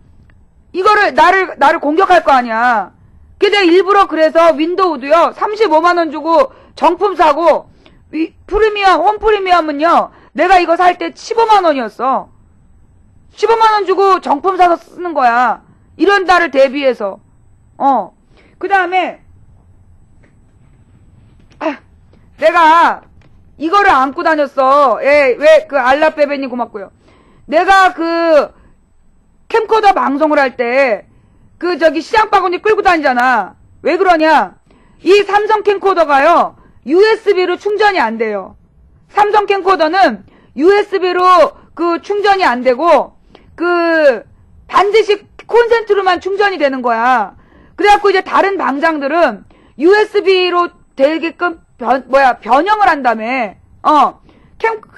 이거를, 나를 공격할 거 아니야. 내가 일부러 그래서 윈도우도요, 35만원 주고 정품 사고, 홈 프리미엄은요, 내가 이거 살 때 15만원이었어. 15만원 주고 정품 사서 쓰는 거야. 이런 날을 대비해서. 그 다음에, 내가 이거를 안고 다녔어. 예, 알라빼베님 고맙고요. 내가 캠코더 방송을 할 때, 시장 바구니 끌고 다니잖아. 왜 그러냐? 이 삼성 캠코더가요, USB로 충전이 안 돼요. 삼성 캠코더는 USB로 충전이 안 되고, 반드시 콘센트로만 충전이 되는 거야. 그래갖고 이제 다른 방장들은 USB로 되게끔 변형을 한다며.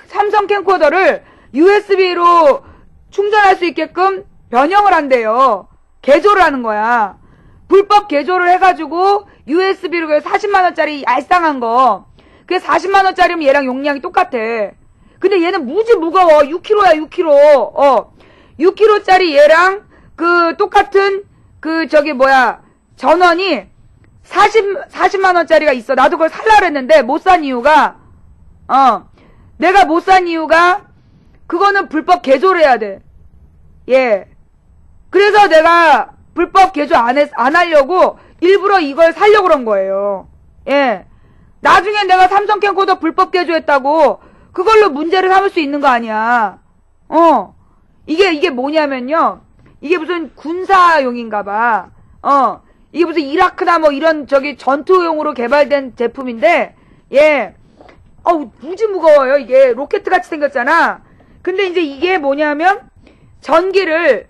삼성 캠코더를 USB로 충전할 수 있게끔 변형을 한대요. 개조를 하는 거야. 불법 개조를 해가지고 USB로 40만원짜리 알쌍한 거. 그게 40만원짜리면 얘랑 용량이 똑같아. 근데 얘는 무지 무거워. 6kg야, 6kg. 6kg짜리 얘랑 똑같은 전원이 40만원짜리가 있어. 나도 그걸 살라 그랬는데 못 산 이유가, 내가 못 산 이유가, 그거는 불법 개조를 해야 돼. 예. 그래서 내가 불법 개조 안 하려고 일부러 이걸 살려고 그런 거예요. 예. 나중에 내가 삼성 캠코더 불법 개조했다고 그걸로 문제를 삼을 수 있는 거 아니야. 이게 뭐냐면요. 이게 무슨 군사용인가 봐. 이게 무슨 이라크나 이런 전투용으로 개발된 제품인데, 예. 무지 무거워요. 이게 로켓같이 생겼잖아. 근데 이제 이게 뭐냐면 전기를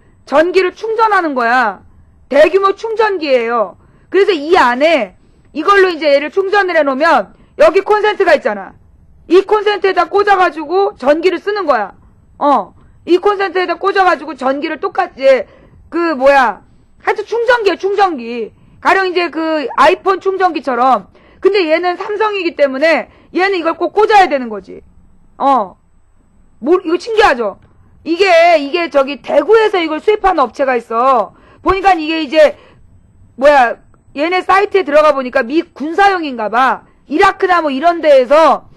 충전하는 거야. 대규모 충전기예요. 그래서 이 안에 이걸로 이제 얘를 충전을 해놓으면 여기 콘센트가 있잖아. 이 콘센트에다 꽂아가지고 전기를 쓰는 거야. 이 콘센트에다 꽂아가지고 전기를 똑같이, 하여튼 충전기예요, 충전기. 가령 이제 아이폰 충전기처럼. 근데 얘는 삼성이기 때문에 얘는 이걸 꼭 꽂아야 되는 거지. 이거 신기하죠? 이게 저기 대구에서 이걸 수입하는 업체가 있어. 보니까 이게 이제, 얘네 사이트에 들어가 보니까 미 군사용인가 봐. 이라크나 뭐 이런 데에서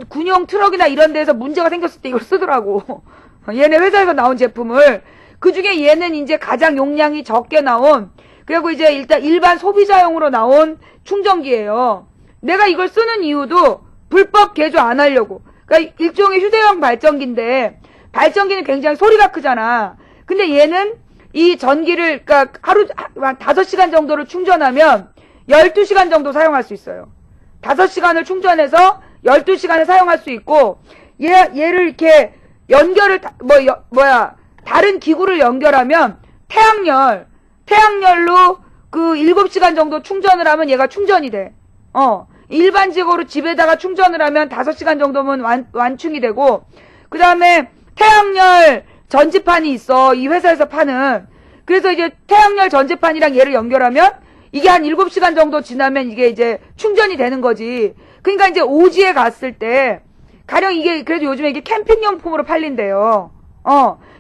군용 트럭이나 이런 데에서 문제가 생겼을 때 이걸 쓰더라고. 얘네 회사에서 나온 제품을. 그 중에 얘는 이제 가장 용량이 적게 나온, 그리고 이제 일단 일반 소비자용으로 나온 충전기예요. 내가 이걸 쓰는 이유도 불법 개조 안 하려고. 그러니까 일종의 휴대용 발전기인데, 발전기는 굉장히 소리가 크잖아. 근데 얘는 이 전기를, 그러니까 하루, 한 5시간 정도를 충전하면 12시간 정도 사용할 수 있어요. 5시간을 충전해서 12시간을 사용할 수 있고, 얘를 이렇게 연결을, 다른 기구를 연결하면 태양열로 7시간 정도 충전을 하면 얘가 충전이 돼. 일반적으로 집에다가 충전을 하면 5시간 정도면 완충이 되고, 그 다음에 태양열 전지판이 있어. 이 회사에서 파는. 그래서 이제 태양열 전지판이랑 얘를 연결하면 이게 한 7시간 정도 지나면 이게 이제 충전이 되는 거지. 그러니까 이제 오지에 갔을 때, 가령 이게, 그래도 요즘에 이게 캠핑용품으로 팔린대요.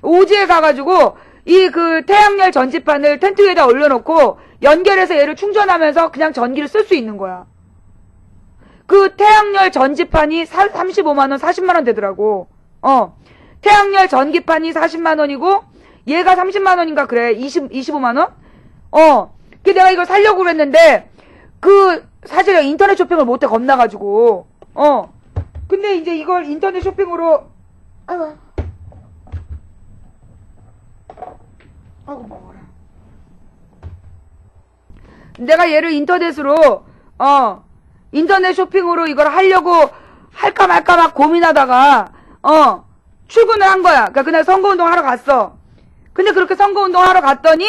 오지에 가가지고, 태양열 전지판을 텐트 위에다 올려놓고, 연결해서 얘를 충전하면서 그냥 전기를 쓸 수 있는 거야. 태양열 전지판이 35만원, 40만원 되더라고. 태양열 전기판이 40만원이고, 얘가 30만원인가 그래. 25만원? 내가 이걸 사려고 그랬는데, 사실 인터넷 쇼핑을 못해 겁나가지고, 근데 이제 이걸 인터넷 쇼핑으로, 아이고 먹어라. 내가 얘를 인터넷으로, 인터넷 쇼핑으로 이걸 하려고 할까 말까 막 고민하다가, 출근을 한 거야. 그러니까 그날 선거운동 하러 갔어. 근데 그렇게 선거운동 하러 갔더니,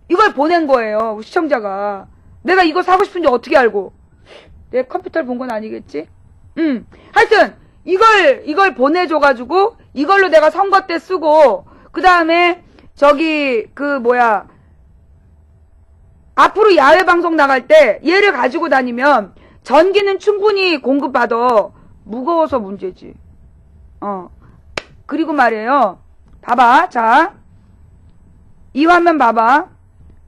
이걸 보낸 거예요. 시청자가. 내가 이거 사고 싶은지 어떻게 알고. 내 컴퓨터를 본 건 아니겠지? 하여튼, 이걸 보내줘가지고, 이걸로 내가 선거 때 쓰고, 그 다음에, 앞으로 야외 방송 나갈 때, 얘를 가지고 다니면, 전기는 충분히 공급받아. 무거워서 문제지. 그리고 말이에요. 봐봐. 자. 이 화면 봐봐.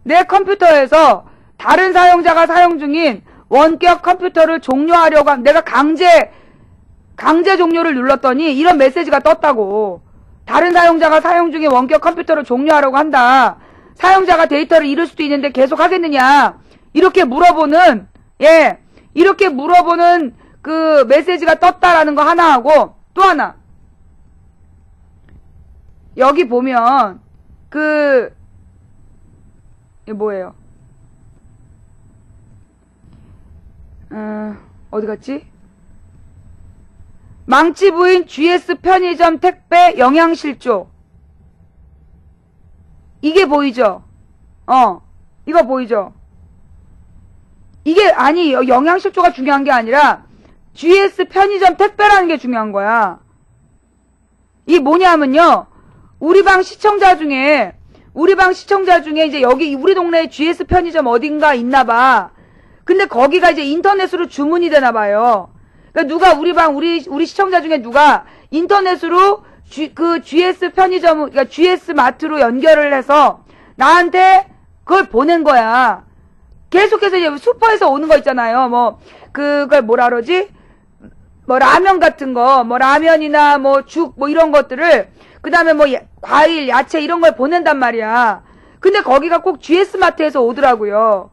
내 컴퓨터에서 다른 사용자가 사용 중인 원격 컴퓨터를 종료하려고 하면 내가 강제 종료를 눌렀더니 이런 메시지가 떴다고. 다른 사용자가 사용 중인 원격 컴퓨터를 종료하려고 한다. 사용자가 데이터를 잃을 수도 있는데 계속 하겠느냐. 이렇게 물어보는 그 메시지가 떴다라는 거 하나 하고 또 하나. 여기 보면 이게 뭐예요? 어디 갔지? 망치 부인 GS 편의점 택배 영양실조. 이게 보이죠? 이거 보이죠? 이게, 아니, 영양실조가 중요한 게 아니라, GS 편의점 택배라는 게 중요한 거야. 이게 뭐냐면요, 우리 방 시청자 중에 이제 여기 우리 동네에 GS 편의점 어딘가 있나 봐. 근데 거기가 이제 인터넷으로 주문이 되나 봐요. 그러니까 누가 우리 시청자 중에 누가 인터넷으로 GS 편의점, 그러니까 GS 마트로 연결을 해서 나한테 그걸 보낸 거야. 계속해서 이제 슈퍼에서 오는 거 있잖아요. 그걸 뭐라 그러지? 라면 같은 거, 라면이나 죽, 이런 것들을, 그 다음에 과일, 야채 이런 걸 보낸단 말이야. 근데 거기가 꼭 GS 마트에서 오더라고요.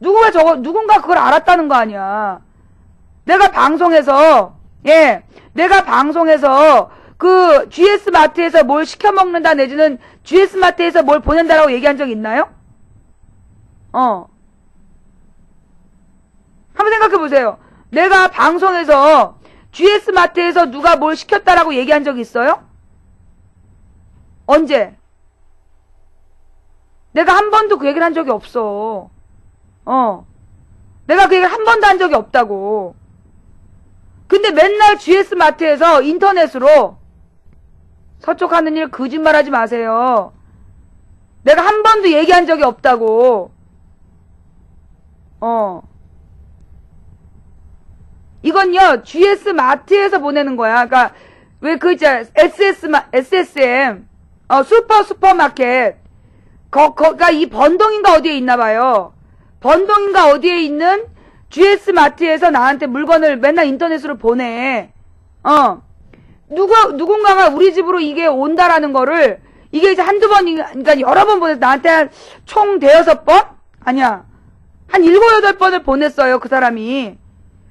누군가 그걸 알았다는 거 아니야. 내가 방송에서 그 GS 마트에서 뭘 시켜 먹는다 내지는 GS 마트에서 뭘 보낸다라고 얘기한 적 있나요? 한번 생각해 보세요. 내가 방송에서 GS 마트에서 누가 뭘 시켰다라고 얘기한 적 있어요? 언제? 내가 한 번도 그 얘기를 한 적이 없어. 내가 그 얘기를 한 번도 한 적이 없다고. 근데 맨날 GS 마트에서 인터넷으로 서촉하는 일 거짓말하지 마세요. 내가 한 번도 얘기한 적이 없다고. 이건요, GS 마트에서 보내는 거야. 그니까, 왜 있잖아. SSM. 슈퍼마켓. 거가 이 번동인가 어디에 있나 봐요. 번동인가 어디에 있는 GS 마트에서 나한테 물건을 맨날 인터넷으로 보내. 누군가가 우리 집으로 이게 온다라는 거를, 이게 이제 한두 번, 그러니까 여러 번 보내서 나한테 총 대여섯 번? 아니야. 한 7, 8번을 보냈어요, 그 사람이.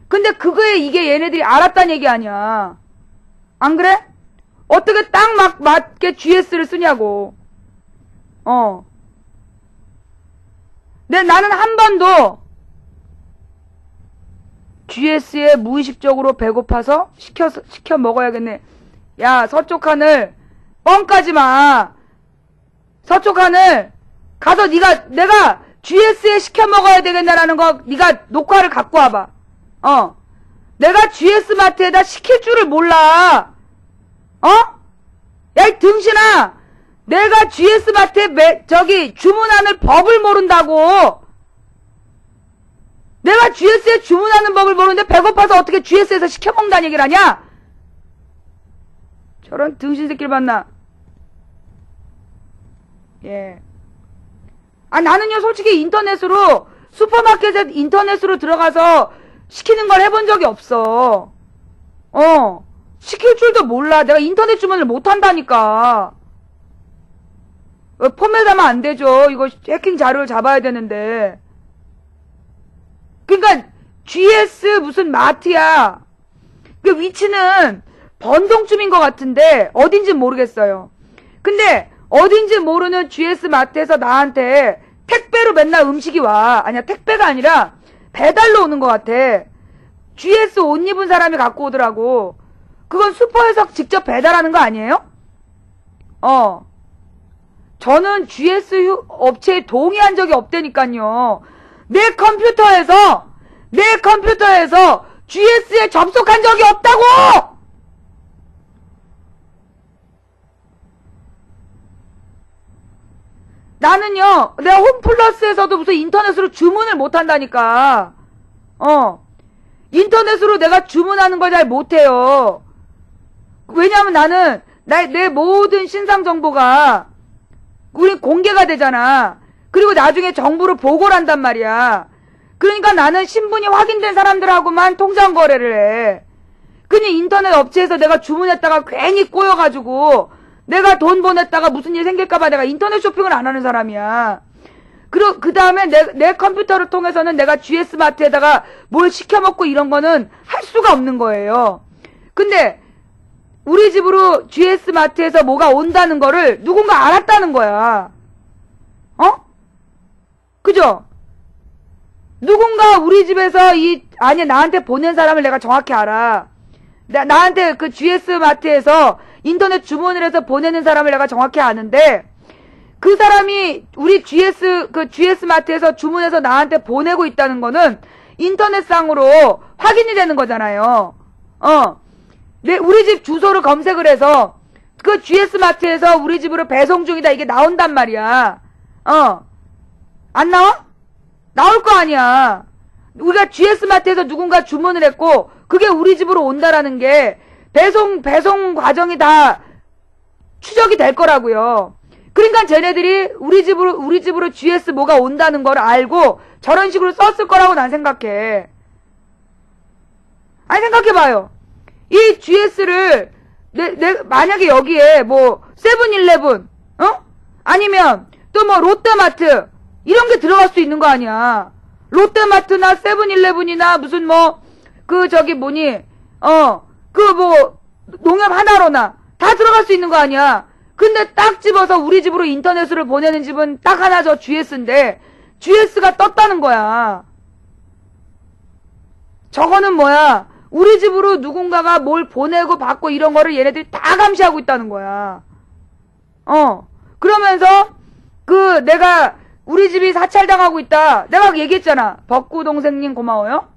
근데 그거에 이게 얘네들이 알았다는 얘기 아니야. 안 그래? 어떻게 딱 맞게 GS를 쓰냐고. 나는 한 번도 GS에 무의식적으로 배고파서 시켜 먹어야겠네. 야, 서쪽 하늘, 뻥까지 마. 서쪽 하늘, 가서 내가 GS에 시켜 먹어야 되겠나라는 거, 네가 녹화를 갖고 와봐. 내가 GS 마트에다 시킬 줄을 몰라. 야, 이 등신아! 내가 GS 마트에 주문하는 법을 모른다고! 내가 GS에 주문하는 법을 모르는데 배고파서 어떻게 GS에서 시켜 먹는다는 얘기를 하냐? 저런 등신 새끼를 봤나? 예. 나는요, 솔직히 슈퍼마켓에 인터넷으로 들어가서 시키는 걸 해본 적이 없어. 시킬 줄도 몰라. 내가 인터넷 주문을 못 한다니까. 포맷하면 안 되죠. 이거 해킹 자료를 잡아야 되는데. 그러니까 GS 무슨 마트야. 그 위치는 번동쯤인 것 같은데 어딘지 모르겠어요. 근데 어딘지 모르는 GS 마트에서 나한테 택배로 맨날 음식이 와. 아니야, 택배가 아니라 배달로 오는 것 같아. GS 옷 입은 사람이 갖고 오더라고. 그건 슈퍼에서 직접 배달하는 거 아니에요? 저는 GS 업체에 동의한 적이 없다니까요. 내 컴퓨터에서 GS에 접속한 적이 없다고! 나는요, 내가 홈플러스에서도 무슨 인터넷으로 주문을 못 한다니까. 인터넷으로 내가 주문하는 걸 잘 못해요. 왜냐면 나는, 내 모든 신상 정보가, 우린 공개가 되잖아. 그리고 나중에 정부로 보고를 한단 말이야. 그러니까 나는 신분이 확인된 사람들하고만 통장 거래를 해. 그니 인터넷 업체에서 내가 주문했다가 괜히 꼬여가지고, 내가 돈 보냈다가 무슨 일 생길까봐 내가 인터넷 쇼핑을 안 하는 사람이야. 그 다음에 내 컴퓨터를 통해서는 내가 GS 마트에다가 뭘 시켜먹고 이런 거는 할 수가 없는 거예요. 근데, 우리 집으로 GS 마트에서 뭐가 온다는 거를 누군가 알았다는 거야. 그죠? 누군가 우리 집에서 나한테 보낸 사람을 내가 정확히 알아. 나한테 그 GS 마트에서 인터넷 주문을 해서 보내는 사람을 내가 정확히 아는데, 그 사람이 우리 GS 마트에서 주문해서 나한테 보내고 있다는 거는 인터넷상으로 확인이 되는 거잖아요. 우리 집 주소를 검색을 해서 그 GS 마트에서 우리 집으로 배송 중이다 이게 나온단 말이야. 안 나와? 나올 거 아니야. 우리가 GS 마트에서 누군가 주문을 했고 그게 우리 집으로 온다라는 게 배송 과정이 다 추적이 될 거라고요. 그러니까 쟤네들이 우리 집으로 GS 뭐가 온다는 걸 알고 저런 식으로 썼을 거라고 난 생각해. 아니 생각해봐요. 이 GS를 만약에 여기에 뭐 세븐일레븐 아니면 또 뭐 롯데마트 이런 게 들어갈 수 있는 거 아니야. 롯데마트나 세븐일레븐이나 무슨 뭐 농협 하나로나 다 들어갈 수 있는 거 아니야. 근데 딱 집어서 우리 집으로 인터넷으로 보내는 집은 딱 하나 저 GS인데 GS가 떴다는 거야. 저거는 뭐야? 우리 집으로 누군가가 뭘 보내고 받고 이런 거를 얘네들이 다 감시하고 있다는 거야. 그러면서 내가 우리 집이 사찰당하고 있다. 내가 얘기했잖아. 벅구 동생님 고마워요.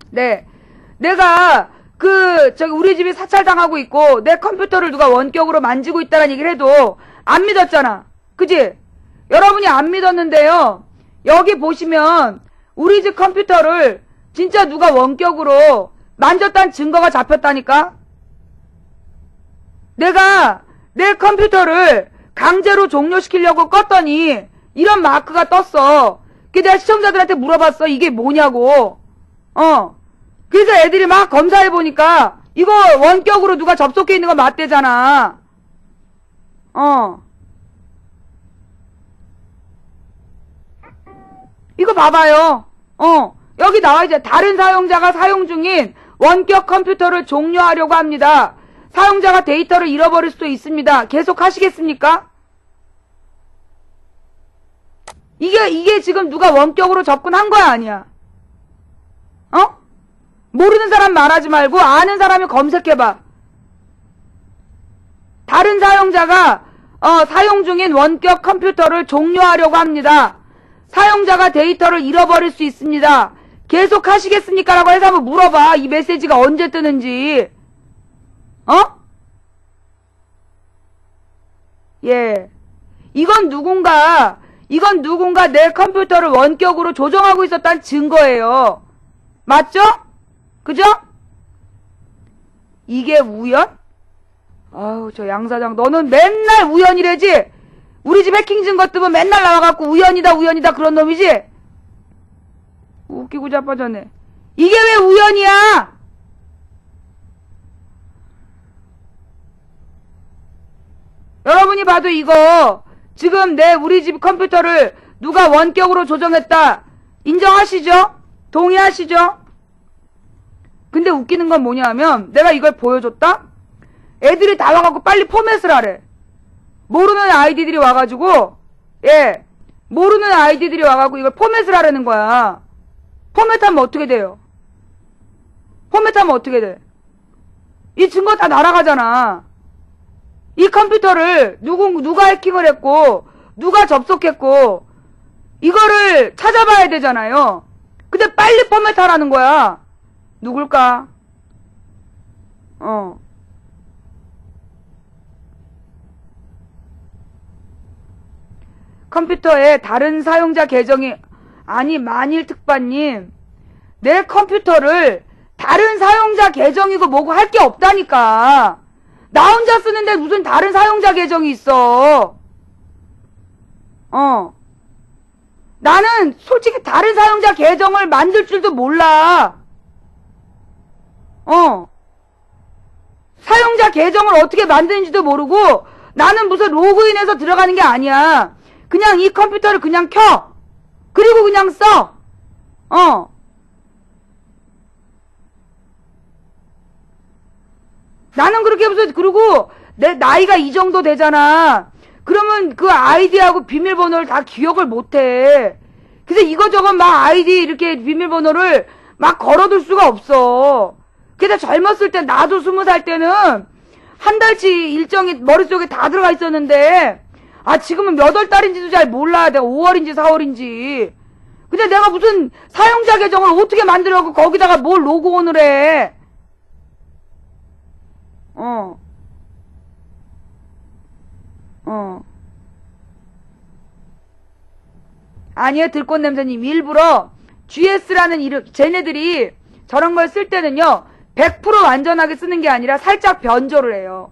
네. 내가 우리 집이 사찰당하고 있고, 내 컴퓨터를 누가 원격으로 만지고 있다는 얘기를 해도, 안 믿었잖아. 그지? 여러분이 안 믿었는데요. 여기 보시면, 우리 집 컴퓨터를 진짜 누가 원격으로 만졌다는 증거가 잡혔다니까? 내가 내 컴퓨터를 강제로 종료시키려고 껐더니, 이런 마크가 떴어. 내가 시청자들한테 물어봤어. 이게 뭐냐고. 그래서 애들이 막 검사해보니까 이거 원격으로 누가 접속해 있는 거 맞대잖아. 이거 봐봐요. 여기 나와있죠. 다른 사용자가 사용 중인 원격 컴퓨터를 종료하려고 합니다. 사용자가 데이터를 잃어버릴 수도 있습니다. 계속 하시겠습니까? 이게 지금 누가 원격으로 접근한 거야, 아니야? 모르는 사람 말하지 말고 아는 사람이 검색해봐. 다른 사용자가 사용 중인 원격 컴퓨터를 종료하려고 합니다. 사용자가 데이터를 잃어버릴 수 있습니다. 계속 하시겠습니까? 라고 해서 한번 물어봐. 이 메시지가 언제 뜨는지. 예. 이건 누군가 내 컴퓨터를 원격으로 조정하고 있었다는 증거예요. 맞죠? 그죠? 이게 우연? 아우, 저 양사장, 너는 맨날 우연이래지? 우리 집 해킹 증거 뜨면 맨날 나와갖고 우연이다 그런 놈이지? 웃기고 자빠졌네. 이게 왜 우연이야? 여러분이 봐도 이거 지금 우리 집 컴퓨터를 누가 원격으로 조정했다. 인정하시죠? 동의하시죠? 근데 웃기는 건 뭐냐면 내가 이걸 보여줬다? 애들이 다 와갖고 빨리 포맷을 하래. 모르는 아이디들이 와가지고 모르는 아이디들이 와갖고 이걸 포맷을 하라는 거야. 포맷하면 어떻게 돼요? 포맷하면 어떻게 돼? 이 증거 다 날아가잖아. 이 컴퓨터를 누가 해킹을 했고 누가 접속했고 이거를 찾아봐야 되잖아요. 근데 빨리 포맷하라는 거야. 누굴까? 컴퓨터에 다른 사용자 계정이 아니 만일 특파님 내 컴퓨터를 다른 사용자 계정이고 뭐고 할 게 없다니까. 나 혼자 쓰는데 무슨 다른 사용자 계정이 있어. 나는 솔직히 다른 사용자 계정을 만들 줄도 몰라. 사용자 계정을 어떻게 만드는지도 모르고 나는 무슨 로그인해서 들어가는 게 아니야. 그냥 이 컴퓨터를 그냥 켜. 그리고 그냥 써. 나는 그렇게 무슨 그리고 내 나이가 이 정도 되잖아. 그러면 그 아이디하고 비밀번호를 다 기억을 못해. 그래서 이거저거 막 아이디 이렇게 비밀번호를 막 걸어둘 수가 없어. 그래서 젊었을 때 나도 20살 때는 한 달치 일정이 머릿속에 다 들어가 있었는데 지금은 몇 월 달인지도 잘 몰라. 내가 5월인지 4월인지. 근데 내가 무슨 사용자 계정을 어떻게 만들어갖고 거기다가 뭘 로그온을 해. 아니요, 들꽃냄새님. 일부러 GS라는 이름, 쟤네들이 저런 걸 쓸 때는요, 100% 완전하게 쓰는 게 아니라 살짝 변조를 해요.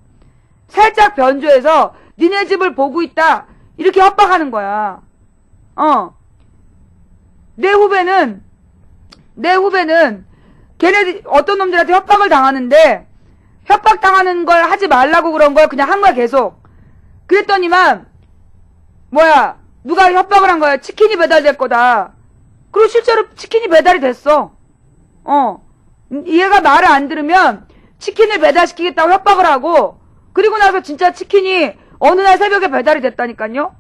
살짝 변조해서 니네 집을 보고 있다. 이렇게 협박하는 거야. 내 후배는 걔네들 어떤 놈들한테 협박을 당하는데 협박당하는 걸 하지 말라고 그런 걸 그냥 한 거야, 계속. 그랬더니만 누가 협박을 한 거야. 치킨이 배달될 거다. 그리고 실제로 치킨이 배달이 됐어. 얘가 말을 안 들으면 치킨을 배달시키겠다고 협박을 하고, 그리고 나서 진짜 치킨이 어느 날 새벽에 배달이 됐다니까요.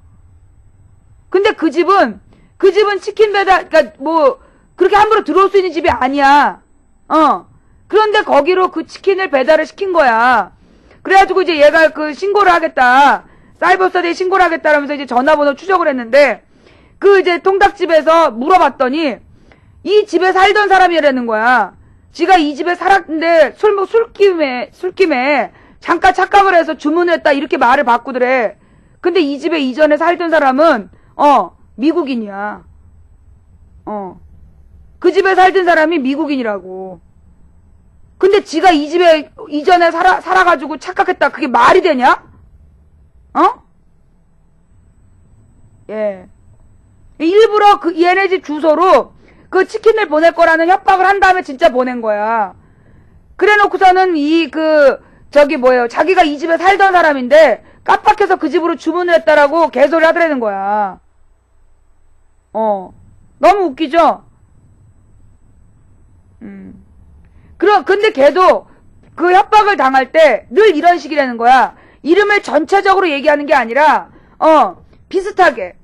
근데 그 집은 치킨 배달, 그러니까 그렇게 함부로 들어올 수 있는 집이 아니야. 그런데 거기로 그 치킨을 배달을 시킨 거야. 그래가지고 이제 얘가 신고를 하겠다. 사이버스타드에 신고를 하겠다라면서 이제 전화번호 추적을 했는데, 이제 통닭집에서 물어봤더니, 이 집에 살던 사람이라는 거야. 지가 이 집에 살았는데 술김에 잠깐 착각을 해서 주문을 했다 이렇게 말을 바꾸더래. 근데 이 집에 이전에 살던 사람은 미국인이야. 그 집에 살던 사람이 미국인이라고. 근데 지가 이 집에 이전에 살아가지고 착각했다. 그게 말이 되냐? 예. 일부러 얘네 집 주소로 그 치킨을 보낼 거라는 협박을 한 다음에 진짜 보낸 거야. 그래 놓고서는 자기가 이 집에 살던 사람인데 깜빡해서 그 집으로 주문을 했다라고 개소리 하더라는 거야. 너무 웃기죠? 근데 걔도 그 협박을 당할 때 늘 이런 식이라는 거야. 이름을 전체적으로 얘기하는 게 아니라, 비슷하게.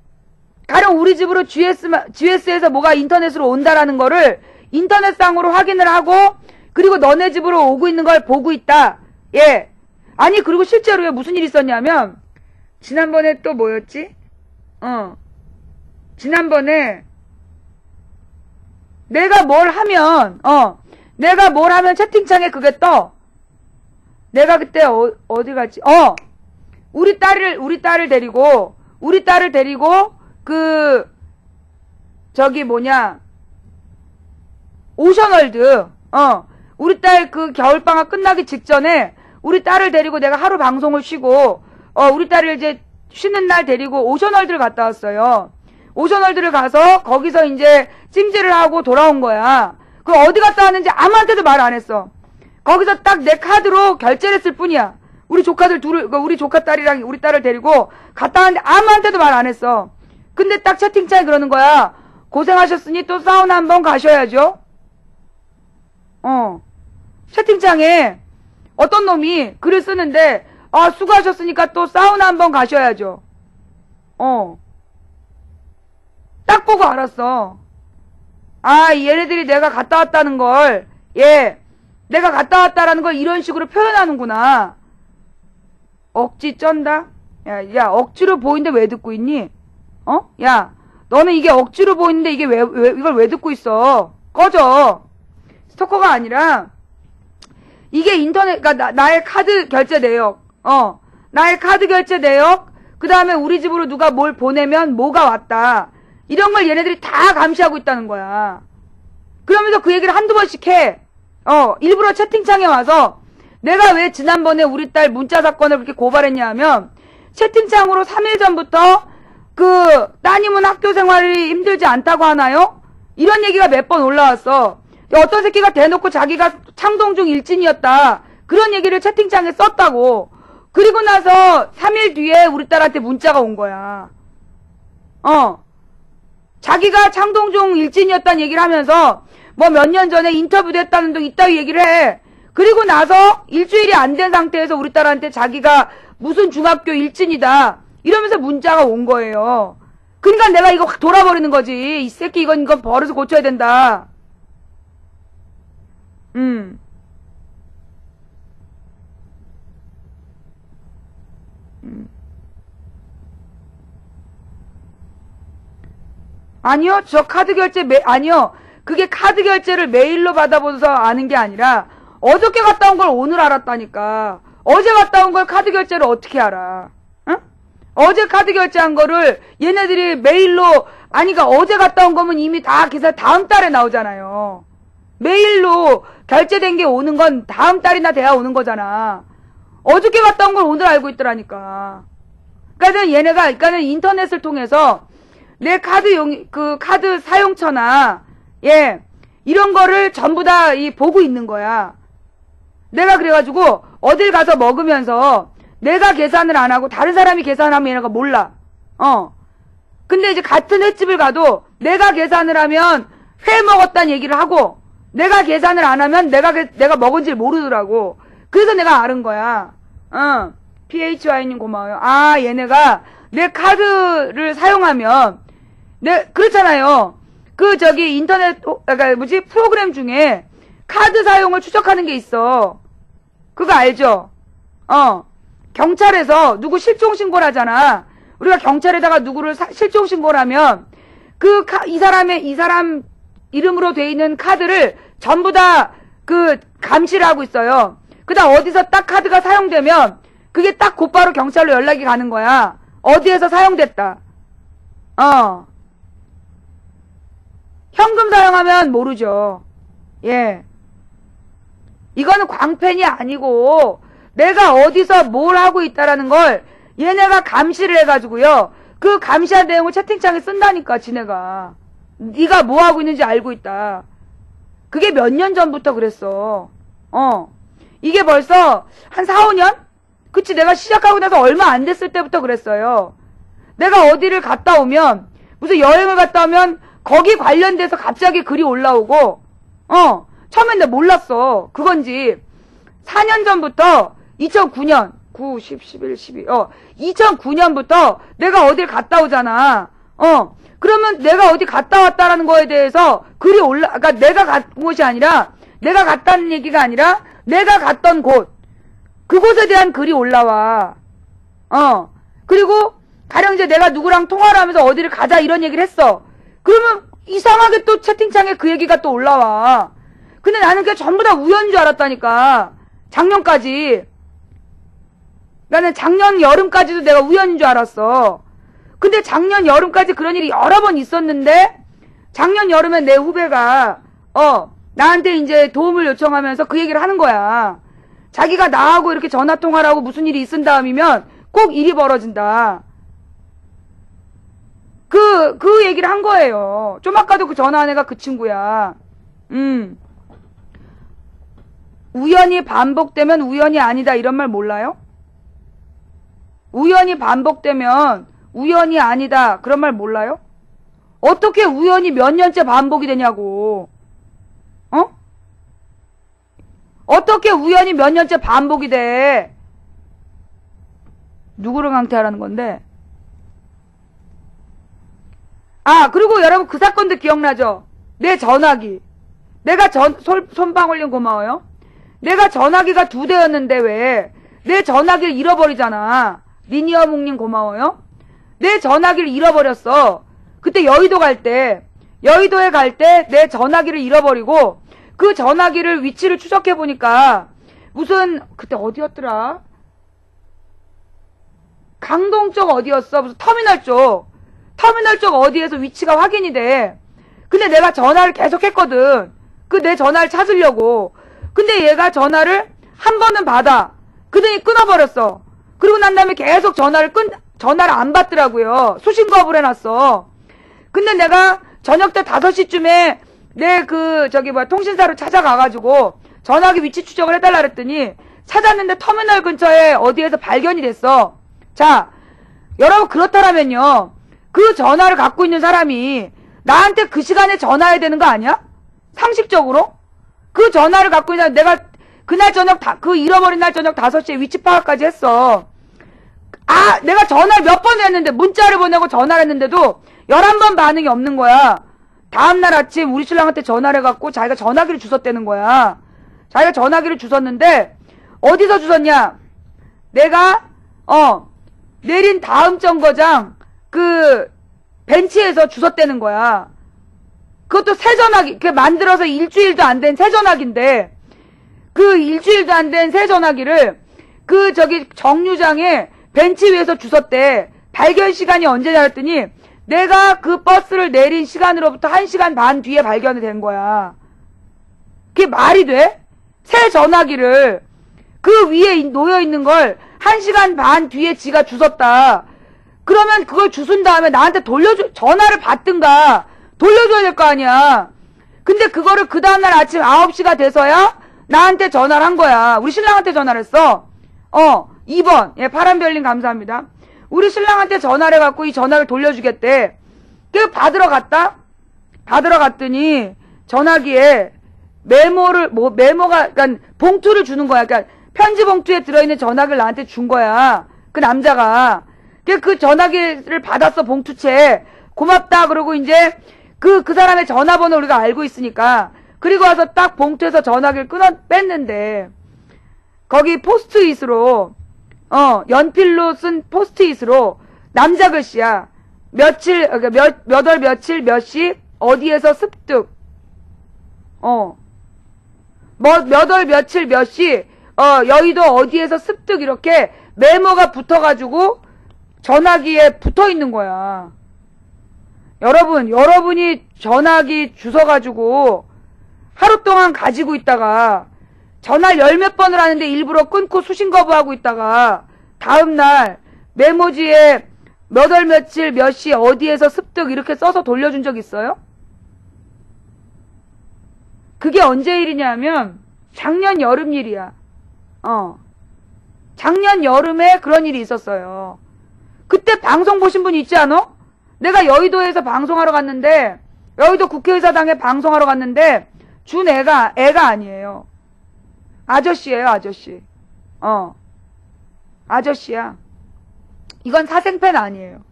가령 우리 집으로 GS에서 뭐가 인터넷으로 온다라는 거를 인터넷상으로 확인을 하고, 그리고 너네 집으로 오고 있는 걸 보고 있다. 예. 아니, 그리고 실제로요, 무슨 일이 있었냐면, 지난번에 또 뭐였지? 지난번에, 내가 뭘 하면 채팅창에 그게 떠. 내가 그때 어디 갔지? 우리 딸을 데리고, 오션월드, 우리 딸 그 겨울방학 끝나기 직전에, 우리 딸을 데리고 내가 하루 방송을 쉬고, 우리 딸을 이제 쉬는 날 데리고 오션월드를 갔다 왔어요. 오션월드를 가서 거기서 이제 찜질을 하고 돌아온 거야. 그 어디 갔다 왔는지 아무한테도 말 안 했어. 거기서 딱 내 카드로 결제를 했을 뿐이야. 우리 조카들 우리 조카 딸이랑 우리 딸을 데리고 갔다 왔는데 아무한테도 말 안 했어. 근데 딱 채팅창에 그러는 거야. 고생하셨으니 또 사우나 한번 가셔야죠. 채팅창에 어떤 놈이 글을 쓰는데, 수고하셨으니까 또 사우나 한번 가셔야죠. 딱 보고 알았어. 얘네들이 내가 갔다 왔다는 걸, 내가 갔다 왔다라는 걸 이런 식으로 표현하는구나. 억지 쩐다? 야, 억지로 보이는데 왜 듣고 있니? 야, 너는 이게 억지로 보이는데 이걸 왜 듣고 있어? 꺼져. 스토커가 아니라, 이게 인터넷, 그러니까 나의 카드 결제 내역, 나의 카드 결제 내역, 그 다음에 우리 집으로 누가 뭘 보내면 뭐가 왔다. 이런 걸 얘네들이 다 감시하고 있다는 거야. 그러면서 그 얘기를 한두 번씩 해. 일부러 채팅창에 와서 내가 왜 지난번에 우리 딸 문자 사건을 그렇게 고발했냐 하면 채팅창으로 3일 전부터 따님은 학교 생활이 힘들지 않다고 하나요? 이런 얘기가 몇 번 올라왔어. 어떤 새끼가 대놓고 자기가 창동중 일진이었다. 그런 얘기를 채팅창에 썼다고. 그리고 나서 3일 뒤에 우리 딸한테 문자가 온 거야. 자기가 창동중 일진이었다는 얘기를 하면서 뭐 몇 년 전에 인터뷰도 했다는 등 이따위 얘기를 해. 그리고 나서 일주일이 안 된 상태에서 우리 딸한테 자기가 무슨 중학교 일진이다. 이러면서 문자가 온 거예요. 그러니까 내가 이거 확 돌아버리는 거지. 이 새끼 이건 버릇을 고쳐야 된다. 아니요, 저 카드 결제 아니요. 그게 카드 결제를 메일로 받아보서 아는 게 아니라 어저께 갔다 온 걸 오늘 알았다니까. 어제 갔다 온 걸 카드 결제를 어떻게 알아? 응? 어제 카드 결제한 거를 얘네들이 메일로 그러니까 어제 갔다 온 거면 이미 다 기사 다음 달에 나오잖아요. 메일로 결제된 게 오는 건 다음 달이나 돼야 오는 거잖아. 어저께 갔다 온 걸 오늘 알고 있더라니까. 그러니까는 인터넷을 통해서 내 카드 사용처나, 이런 거를 전부 다 보고 있는 거야. 내가 그래가지고, 어딜 가서 먹으면서, 내가 계산을 안 하고, 다른 사람이 계산하면 얘네가 몰라. 근데 이제 같은 횟집을 가도, 내가 계산을 하면, 회 먹었다는 얘기를 하고, 내가 계산을 안 하면, 내가 먹은지를 모르더라고. 그래서 내가 아는 거야. PHY님 고마워요. 얘네가, 내 카드를 사용하면, 그렇잖아요. 인터넷, 프로그램 중에 카드 사용을 추적하는 게 있어. 그거 알죠? 경찰에서 누구 실종신고를 하잖아. 우리가 경찰에다가 누구를 실종신고를 하면, 이 사람 이름으로 돼 있는 카드를 전부 다 감시를 하고 있어요. 그다음 어디서 딱 카드가 사용되면 그게 딱 곧바로 경찰로 연락이 가는 거야. 어디에서 사용됐다. 현금 사용하면 모르죠. 예. 이거는 광팬이 아니고 내가 어디서 뭘 하고 있다라는 걸 얘네가 감시를 해가지고요. 그 감시한 내용을 채팅창에 쓴다니까 지네가. 네가 뭐 하고 있는지 알고 있다. 그게 몇 년 전부터 그랬어. 이게 벌써 한 4, 5년? 그치, 내가 시작하고 나서 얼마 안 됐을 때부터 그랬어요. 내가 어디를 갔다 오면, 무슨 여행을 갔다 오면, 거기 관련돼서 갑자기 글이 올라오고, 처음엔 내가 몰랐어. 그건지, 4년 전부터, 2009년, 9, 10, 11, 12, 2009년부터 내가 어딜 갔다 오잖아. 그러면 내가 어디 갔다 왔다라는 거에 대해서 글이 그러니까 내가 간 곳이 아니라, 내가 갔다는 얘기가 아니라, 내가 갔던 곳, 그곳에 대한 글이 올라와. 그리고, 가령 이제 내가 누구랑 통화를 하면서 어디를 가자 이런 얘기를 했어. 그러면 이상하게 또 채팅창에 그 얘기가 또 올라와. 근데 나는 그게 전부 다 우연인 줄 알았다니까. 작년까지. 나는 작년 여름까지도 내가 우연인 줄 알았어. 근데 작년 여름까지 그런 일이 여러 번 있었는데, 작년 여름에 내 후배가, 나한테 이제 도움을 요청하면서 그 얘기를 하는 거야. 자기가 나하고 이렇게 전화통화를 하고 무슨 일이 있은 다음이면 꼭 일이 벌어진다. 그 얘기를 한 거예요. 좀 아까도 그 전화한 애가 그 친구야. 우연히 반복되면 우연이 아니다 이런 말 몰라요? 우연히 반복되면 우연이 아니다 그런 말 몰라요? 어떻게 우연히 몇 년째 반복이 되냐고. 어떻게 우연히 몇 년째 반복이 돼? 누구를 강퇴하라는 건데? 그리고 여러분 그 사건도 기억나죠? 내 전화기. 내가 손방울님 고마워요. 내가 전화기가 2대였는데 왜? 내 전화기를 잃어버리잖아. 리니어묵님 고마워요. 내 전화기를 잃어버렸어. 그때 여의도에 갈 때 내 전화기를 잃어버리고 그 전화기를 위치를 추적해보니까 무슨 그때 어디였더라? 강동 쪽 어디였어? 무슨 터미널 쪽 어디에서 위치가 확인이 돼. 근데 내가 전화를 계속 했거든. 내 전화를 찾으려고. 근데 얘가 전화를 한 번은 받아. 그더니 끊어버렸어. 그리고 난 다음에 계속 전화를 안 받더라고요. 수신거부를 해놨어. 근데 내가 저녁 때 5시쯤에 통신사로 찾아가가지고 전화기 위치 추적을 해달라 그랬더니 찾았는데 터미널 근처에 어디에서 발견이 됐어. 자, 여러분 그렇다면요. 그 전화를 갖고 있는 사람이 나한테 그 시간에 전화해야 되는 거 아니야? 상식적으로? 그 전화를 갖고 있는 사람, 내가 그날 저녁 잃어버린 날 저녁 5시에 위치 파악까지 했어. 내가 전화를 몇 번 했는데, 문자를 보내고 전화를 했는데도 11번 반응이 없는 거야. 다음날 아침 우리 신랑한테 전화를 해갖고 자기가 전화기를 주웠다는 거야. 자기가 전화기를 주웠는데, 어디서 주웠냐? 내가, 내린 다음 정거장, 벤치에서 주웠다는 거야. 그것도 새 전화기, 만들어서 일주일도 안 된 새 전화기인데, 일주일도 안 된 새 전화기를, 정류장에 벤치 위에서 주웠대. 발견 시간이 언제냐 했더니, 내가 그 버스를 내린 시간으로부터 1시간 반 뒤에 발견이 된 거야. 그게 말이 돼? 새 전화기를, 그 위에 놓여있는 걸 1시간 반 뒤에 지가 주웠다. 그러면 그걸 주순 다음에 나한테 전화를 받든가, 돌려줘야 될 거 아니야. 근데 그거를 그 다음날 아침 9시가 돼서야 나한테 전화를 한 거야. 우리 신랑한테 전화를 했어. 2번. 예, 파란별님 감사합니다. 우리 신랑한테 전화를 해갖고 이 전화를 돌려주겠대. 받으러 갔더니 전화기에 그러니까 봉투를 주는 거야. 그러니까 편지 봉투에 들어있는 전화기를 나한테 준 거야. 그 남자가. 그 전화기를 받았어, 봉투채. 고맙다. 그러고 이제 그 사람의 전화번호 우리가 알고 있으니까. 그리고 와서 딱 봉투에서 전화기를 뺐는데, 거기 포스트잇으로, 연필로 쓴 포스트잇으로, 남자 글씨야. 몇 월 며칠 몇 시, 어디에서 습득. 뭐, 몇 월, 며칠, 몇 시, 여의도 어디에서 습득 이렇게 메모가 붙어가지고 전화기에 붙어 있는 거야. 여러분이 전화기 주워가지고 하루 동안 가지고 있다가 전화를 열 몇 번을 하는데 일부러 끊고 수신 거부하고 있다가 다음날 메모지에 몇 월 며칠 몇 시 어디에서 습득 이렇게 써서 돌려준 적 있어요? 그게 언제 일이냐면 작년 여름 일이야. 작년 여름에 그런 일이 있었어요. 그때 방송 보신 분 있지 않아? 내가 여의도에서 방송하러 갔는데 여의도 국회의사당에 방송하러 갔는데 준 애가 아니에요. 아저씨예요, 아저씨. 아저씨야. 이건 사생팬 아니에요.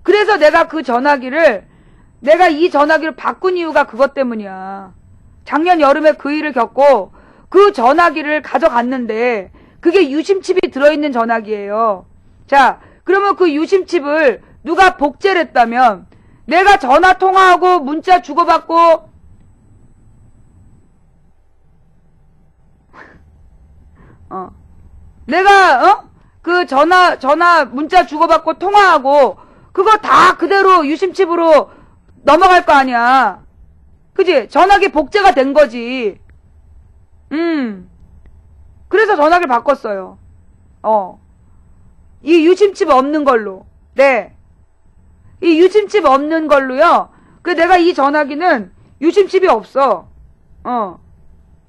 그래서 내가 이 전화기를 바꾼 이유가 그것 때문이야. 작년 여름에 그 일을 겪고 그 전화기를 가져갔는데 그게 유심칩이 들어있는 전화기예요. 자, 그러면 그 유심칩을 누가 복제를 했다면 내가 전화 통화하고 문자 주고받고 내가 그 전화 문자 주고받고 통화하고 그거 다 그대로 유심칩으로 넘어갈 거 아니야. 그지? 전화기 복제가 된 거지. 그래서 전화기를 바꿨어요. 이 유심칩 없는 걸로. 네. 이 유심칩 없는 걸로요. 내가 이 전화기는 유심칩이 없어.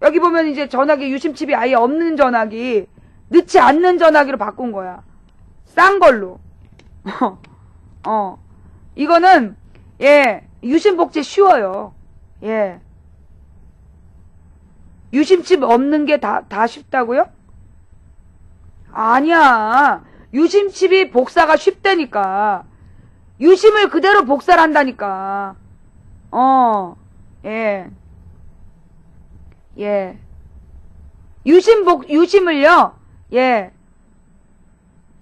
여기 보면 이제 전화기 유심칩이 아예 없는 전화기, 넣지 않는 전화기로 바꾼 거야. 싼 걸로. 이거는, 유심 복제 쉬워요. 유심칩 없는 게 다 쉽다고요? 아니야. 유심칩이 복사가 쉽다니까. 유심을 그대로 복사를 한다니까. 유심을요,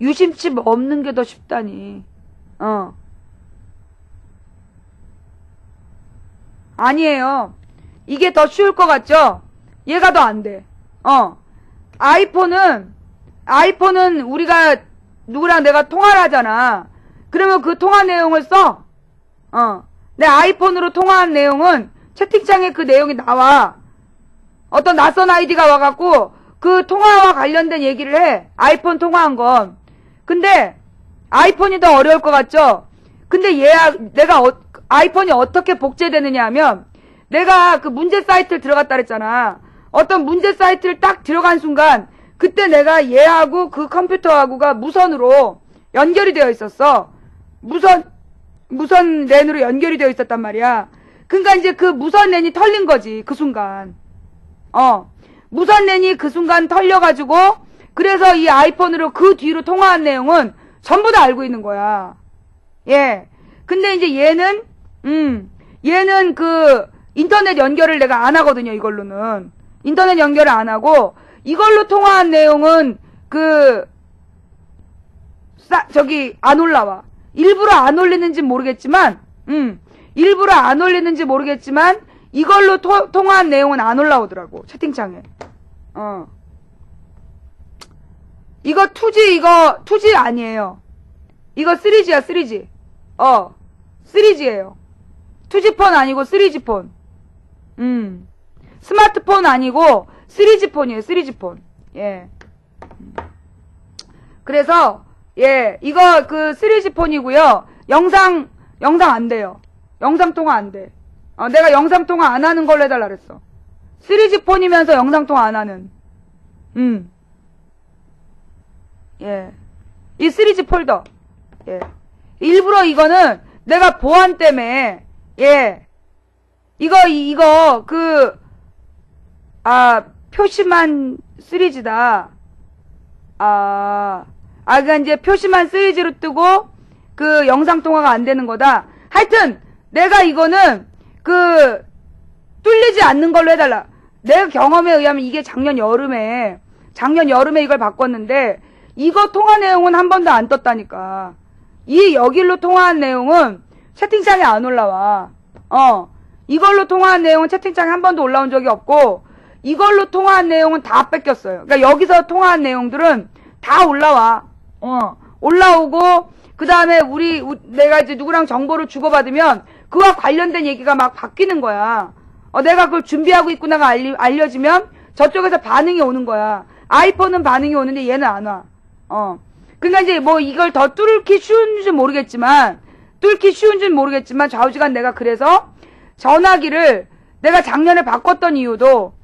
유심칩 없는 게 더 쉽다니. 아니에요. 이게 더 쉬울 것 같죠? 얘가 더 안 돼. 아이폰은 우리가 누구랑 내가 통화를 하잖아. 그러면 그 통화 내용을 써. 내 아이폰으로 통화한 내용은 채팅창에 그 내용이 나와. 어떤 낯선 아이디가 와갖고 그 통화와 관련된 얘기를 해. 아이폰 통화한 건. 근데 아이폰이 더 어려울 것 같죠? 근데 아이폰이 어떻게 복제되느냐 하면 내가 그 문제 사이트를 들어갔다 그랬잖아. 어떤 문제 사이트를 딱 들어간 순간 그때 내가 얘하고 그 컴퓨터하고가 무선으로 연결이 되어 있었어. 무선 랜으로 연결이 되어 있었단 말이야. 그러니까 이제 그 무선 랜이 털린 거지. 그 순간. 무선 랜이 그 순간 털려가지고 그래서 이 아이폰으로 그 뒤로 통화한 내용은 전부 다 알고 있는 거야. 근데 이제 얘는 그 인터넷 연결을 내가 안 하거든요. 이걸로는. 인터넷 연결을 안 하고 이걸로 통화한 내용은 안 올라와. 일부러 안 올리는지 모르겠지만 이걸로 통화한 내용은 안 올라오더라고. 채팅창에. 이거 2G 아니에요. 이거 3G야, 3G. 3G예요. 2G 폰 아니고 3G 폰. 스마트폰 아니고 3G 폰이에요, 3G 폰. 그래서, 이거 3G 폰이고요. 영상 안 돼요. 영상 통화 안 돼. 내가 영상 통화 안 하는 걸로 해달라 그랬어. 3G 폰이면서 영상 통화 안 하는. 이 3G 폴더. 일부러 이거는 내가 보안 때문에, 이거, 표시만 3G다. 그니까 이제 표시만 3G로 뜨고, 그 영상통화가 안 되는 거다. 하여튼, 내가 이거는, 뚫리지 않는 걸로 해달라. 내 경험에 의하면 이게 작년 여름에 이걸 바꿨는데, 이거 통화 내용은 한 번도 안 떴다니까. 여길로 통화한 내용은 채팅창에 안 올라와. 이걸로 통화한 내용은 채팅창에 한 번도 올라온 적이 없고, 이걸로 통화한 내용은 다 뺏겼어요. 그러니까 여기서 통화한 내용들은 다 올라와. 올라오고, 그 다음에 내가 이제 누구랑 정보를 주고받으면 그와 관련된 얘기가 막 바뀌는 거야. 내가 그걸 준비하고 있구나가 알려지면 저쪽에서 반응이 오는 거야. 아이폰은 반응이 오는데 얘는 안 와. 그러니까 이제 뭐 이걸 더 뚫기 쉬운지는 모르겠지만, 좌우지간 내가 그래서 전화기를 내가 작년에 바꿨던 이유도,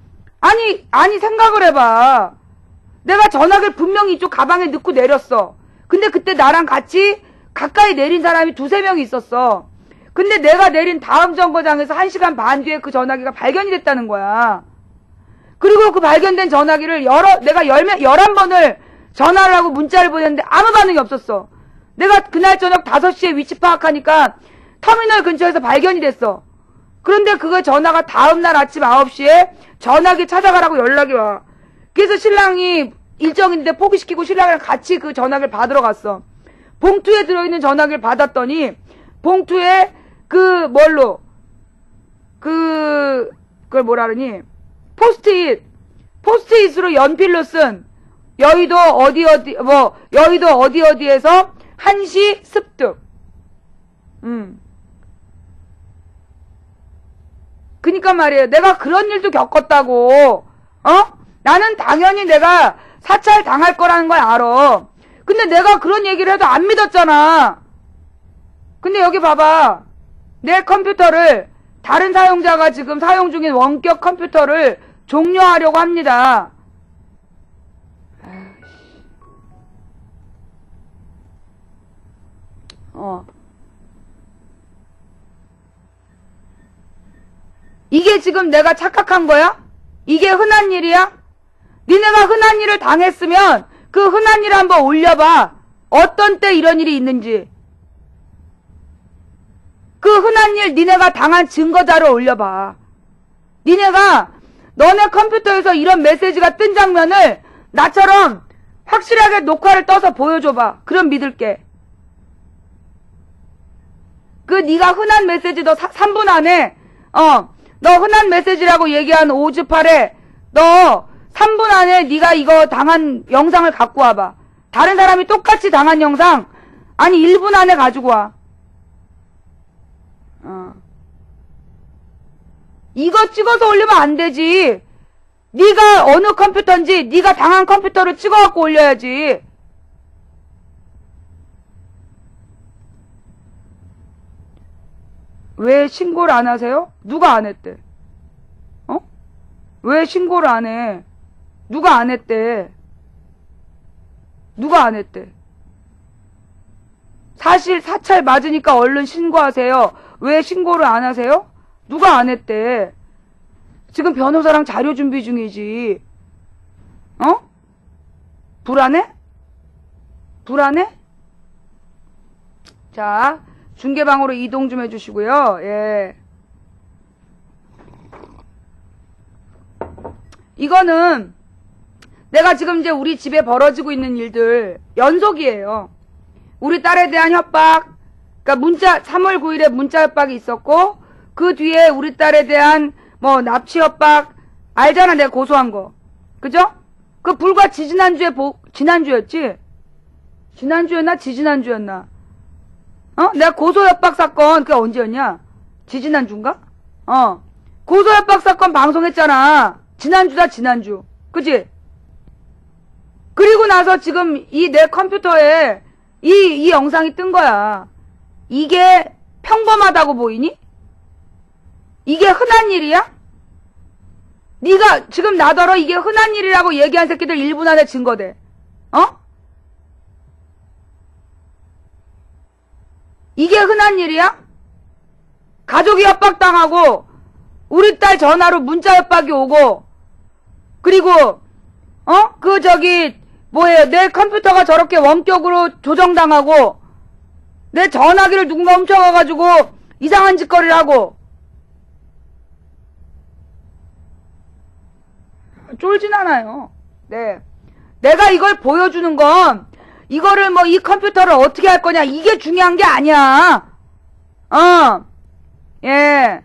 아니 생각을 해봐. 내가 전화기를 분명히 이쪽 가방에 넣고 내렸어. 근데 그때 나랑 같이 가까이 내린 사람이 2-3명이 있었어. 근데 내가 내린 다음 정거장에서 1시간 반 뒤에 그 전화기가 발견이 됐다는 거야. 그리고 그 발견된 전화기를 내가 11번을 전화를 하고 문자를 보냈는데 아무 반응이 없었어. 내가 그날 저녁 5시에 위치 파악하니까 터미널 근처에서 발견이 됐어. 그런데 그거 전화가 다음날 아침 9시에 전화기 찾아가라고 연락이 와. 그래서 신랑이 일정인데 포기시키고 신랑이랑 같이 그 전화기를 받으러 갔어. 봉투에 들어있는 전화기를 받았더니 봉투에 그걸 뭐라 그러니? 포스트잇으로 연필로 쓴 여의도 어디에서 1시 습득. 그니까 말이에요. 내가 그런 일도 겪었다고. 나는 당연히 내가 사찰 당할 거라는 걸 알아. 근데 내가 그런 얘기를 해도 안 믿었잖아. 근데 여기 봐봐. 내 컴퓨터를 다른 사용자가 지금 사용 중인 원격 컴퓨터를 종료하려고 합니다. 이게 지금 내가 착각한 거야? 이게 흔한 일이야? 니네가 흔한 일을 당했으면 그 흔한 일 한번 올려봐. 어떤 때 이런 일이 있는지. 그 흔한 일 니네가 당한 증거자료 올려봐. 니네가 너네 컴퓨터에서 이런 메시지가 뜬 장면을 나처럼 확실하게 녹화를 떠서 보여줘봐. 그럼 믿을게. 네가 흔한 메시지 너 3분 안에 너 흔한 메시지라고 얘기한 오즈팔에 너 3분 안에 네가 이거 당한 영상을 갖고 와봐. 다른 사람이 똑같이 당한 영상 1분 안에 가지고 와. 이거 찍어서 올리면 안 되지. 네가 어느 컴퓨터인지 네가 당한 컴퓨터를 찍어갖고 올려야지. 왜 신고를 안 하세요? 누가 안 했대? 왜 신고를 안 해? 누가 안 했대? 누가 안 했대? 사실 사찰 맞으니까 얼른 신고하세요. 왜 신고를 안 하세요? 누가 안 했대? 지금 변호사랑 자료 준비 중이지. 불안해? 불안해? 자, 중계방으로 이동 좀 해주시고요. 예. 이거는 내가 지금 이제 우리 집에 벌어지고 있는 일들 연속이에요. 우리 딸에 대한 협박, 그러니까 3월 9일에 문자 협박이 있었고, 그 뒤에 우리 딸에 대한 납치 협박, 알잖아, 내가 고소한 거. 그죠? 그 불과 지난주였지? 지난주였나? 지지난주였나? 내가 고소 협박 사건, 그게 언제였냐? 지지난주인가? 고소 협박 사건 방송했잖아. 지난주. 그치? 그리고 나서 지금 내 컴퓨터에 이 영상이 뜬 거야. 이게 평범하다고 보이니? 이게 흔한 일이야? 네가 지금 나더러 이게 흔한 일이라고 얘기한 새끼들 1분 안에 증거돼. 이게 흔한 일이야? 가족이 협박당하고 우리 딸 전화로 문자 협박이 오고 그리고 내 컴퓨터가 저렇게 원격으로 조정당하고 내 전화기를 누군가 훔쳐가가지고 이상한 짓거리를 하고 쫄진 않아요. 네. 내가 이걸 보여주는 건 이거를 이 컴퓨터를 어떻게 할 거냐 이게 중요한 게 아니야. 예.